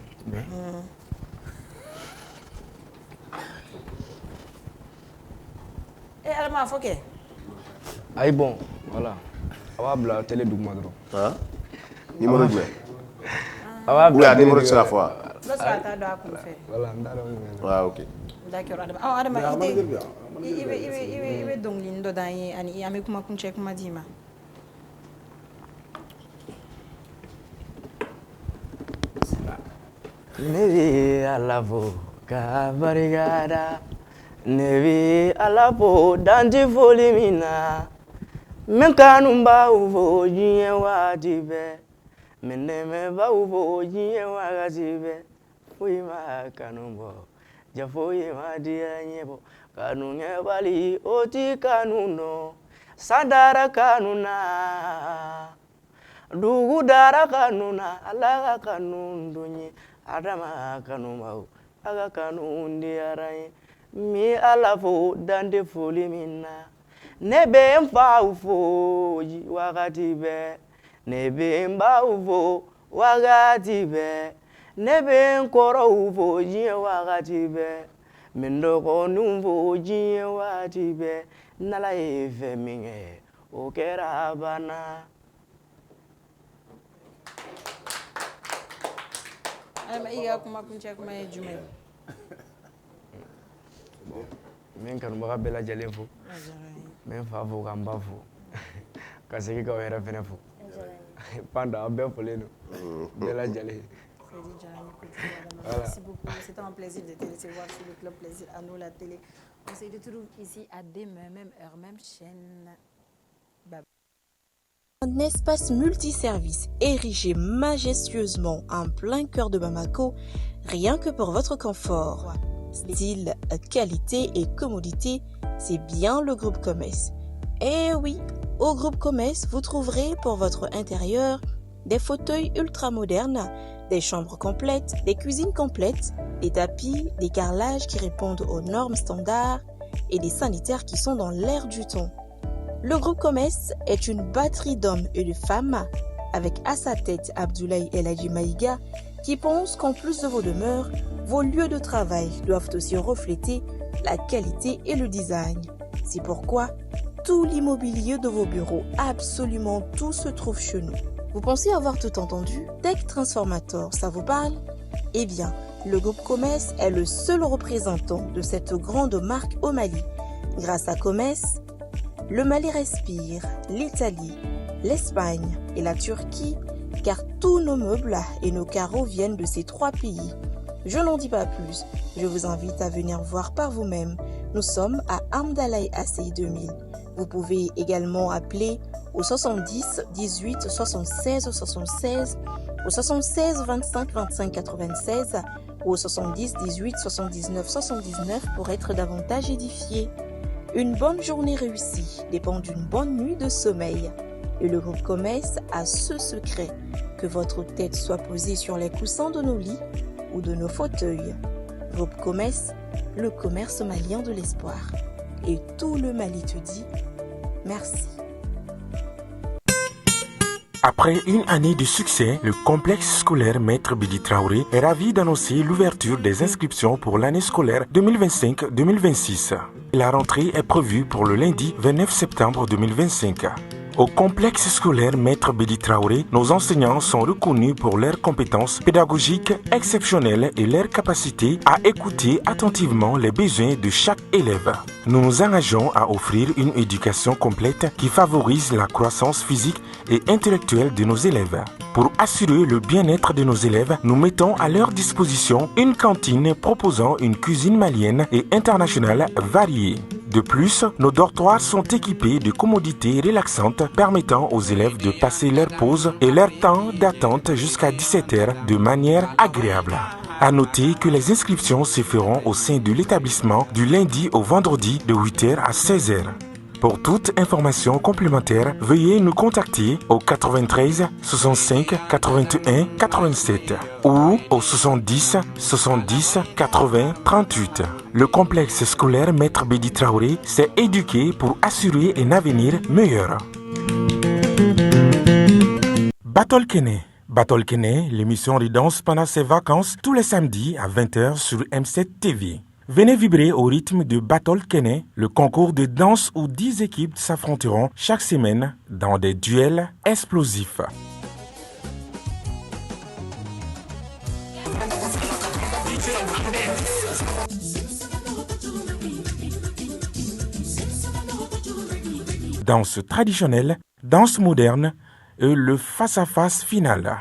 Adama fo ke ayi bon voilà a b'a bila télé duguma dɔrɔn numéro jumɛn Ou la numéro de la fois. Voilà, ok. D'accord, Adama, il veut donc lindo d'ailleurs, ani ame kuma kunche kuma dima. Nevi alavo kabarigada, nevi alavo danti foli mina, menkanumba uvo jiye wadibe, meneme ba uvo jiye wagazibe, fuima kanumbo. Jafoye madia nyebo kanunye bali oti kanuno sadara kanuna dugu dara kanuna alaga kanundunye adama kanumau aga kanundi arai mi alafo dande foli minna nebe mfa ufo wakati be nebe mba ufo wakati be nebe nkoro ufo jiye wakati be mindoko numfo jiye wakati be nala efe minge o kera bana. Adama iga kuma kunche kuma ye jume. Min kanubaga bɛɛ lajɛlen fo min fa fo ka n ba fo ka segin ka o yɛrɛ fɛnɛ fo panda aw bɛɛ folen don bɛɛ lajɛlen. Merci beaucoup, c'était un plaisir de te recevoir sur le Club Plaisir à nous la télé. On se retrouve ici à demain, même heure, même chaîne. Bye. Un espace multiservice érigé majestueusement en plein cœur de Bamako, rien que pour votre confort. Style, qualité et commodité, c'est bien le groupe Commerce. Et oui, au groupe Commerce, vous trouverez pour votre intérieur des fauteuils ultra modernes, des chambres complètes, des cuisines complètes, des tapis, des carrelages qui répondent aux normes standards et des sanitaires qui sont dans l'air du temps. Le groupe Commerce est une batterie d'hommes et de femmes avec à sa tête Abdoulaye El Hadji Maïga qui pense qu'en plus de vos demeures, vos lieux de travail doivent aussi refléter la qualité et le design. C'est pourquoi tout l'immobilier de vos bureaux, absolument tout se trouve chez nous. Vous pensez avoir tout entendu? Tech Transformator, ça vous parle? Eh bien, le groupe Commerce est le seul représentant de cette grande marque au Mali. Grâce à Commerce, le Mali respire, l'Italie, l'Espagne et la Turquie, car tous nos meubles et nos carreaux viennent de ces trois pays. Je n'en dis pas plus, je vous invite à venir voir par vous-même. Nous sommes à Amdalaï Assey 2000. Vous pouvez également appeler au 70 18 76 76, au 76 25 25 96 ou au 70 18 79 79 pour être davantage édifié. Une bonne journée réussie dépend d'une bonne nuit de sommeil. Et le groupe Commerce a ce secret, que votre tête soit posée sur les coussins de nos lits ou de nos fauteuils. Groupe Commerce, le commerce malien de l'espoir. Et tout le Mali te dit merci. Après une année de succès, le complexe scolaire Maître Bidi Traoré est ravi d'annoncer l'ouverture des inscriptions pour l'année scolaire 2025-2026. La rentrée est prévue pour le lundi 29 septembre 2025. Au complexe scolaire Maître Bidi Traoré, nos enseignants sont reconnus pour leurs compétences pédagogiques exceptionnelles et leur capacité à écouter attentivement les besoins de chaque élève. Nous nous engageons à offrir une éducation complète qui favorise la croissance physique et intellectuelle de nos élèves. Pour assurer le bien-être de nos élèves, nous mettons à leur disposition une cantine proposant une cuisine malienne et internationale variée. De plus, nos dortoirs sont équipés de commodités relaxantes permettant aux élèves de passer leur pause et leur temps d'attente jusqu'à 17h de manière agréable. À noter que les inscriptions se feront au sein de l'établissement du lundi au vendredi de 8h à 16h. Pour toute information complémentaire, veuillez nous contacter au 93 65 81 87 ou au 70 70 80 38. Le complexe scolaire Maître Bidi Traoré s'est éduqué pour assurer un avenir meilleur. Battle Kene, l'émission de danse pendant ses vacances tous les samedis à 20h sur M7 TV. Venez vibrer au rythme de Battle Kene, le concours de danse où 10 équipes s'affronteront chaque semaine dans des duels explosifs. danse traditionnelle, danse moderne et le face-à-face final.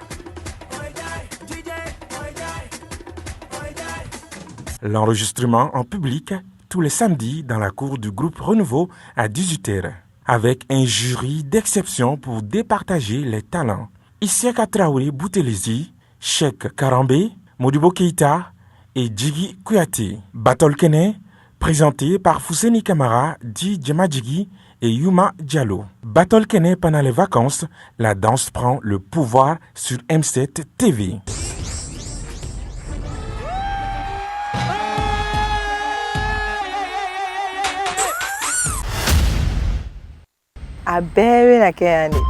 L'enregistrement en public tous les samedis dans la cour du groupe Renouveau à 18h, avec un jury d'exception pour départager les talents. Isiaka Traoré Boutelezi, Cheikh Karambe, Modibo Keita et Djigi Kouyaté. Battle Kene, présenté par Fousseni Kamara, Di Djemadjigi et Yuma Diallo. Battle Kene pendant les vacances, la danse prend le pouvoir sur M7 TV. A bɛɛ bɛna kɛ yan de.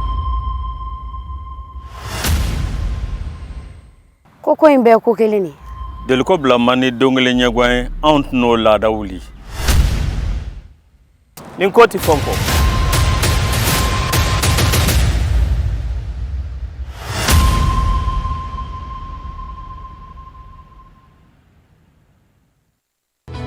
Ko in bɛɛ ko kelen de. Deliko bila man ni dɔnkili ɲɛguwan ye anw tɛn'o laada wuli. Ni ko ti fɔn kɔ.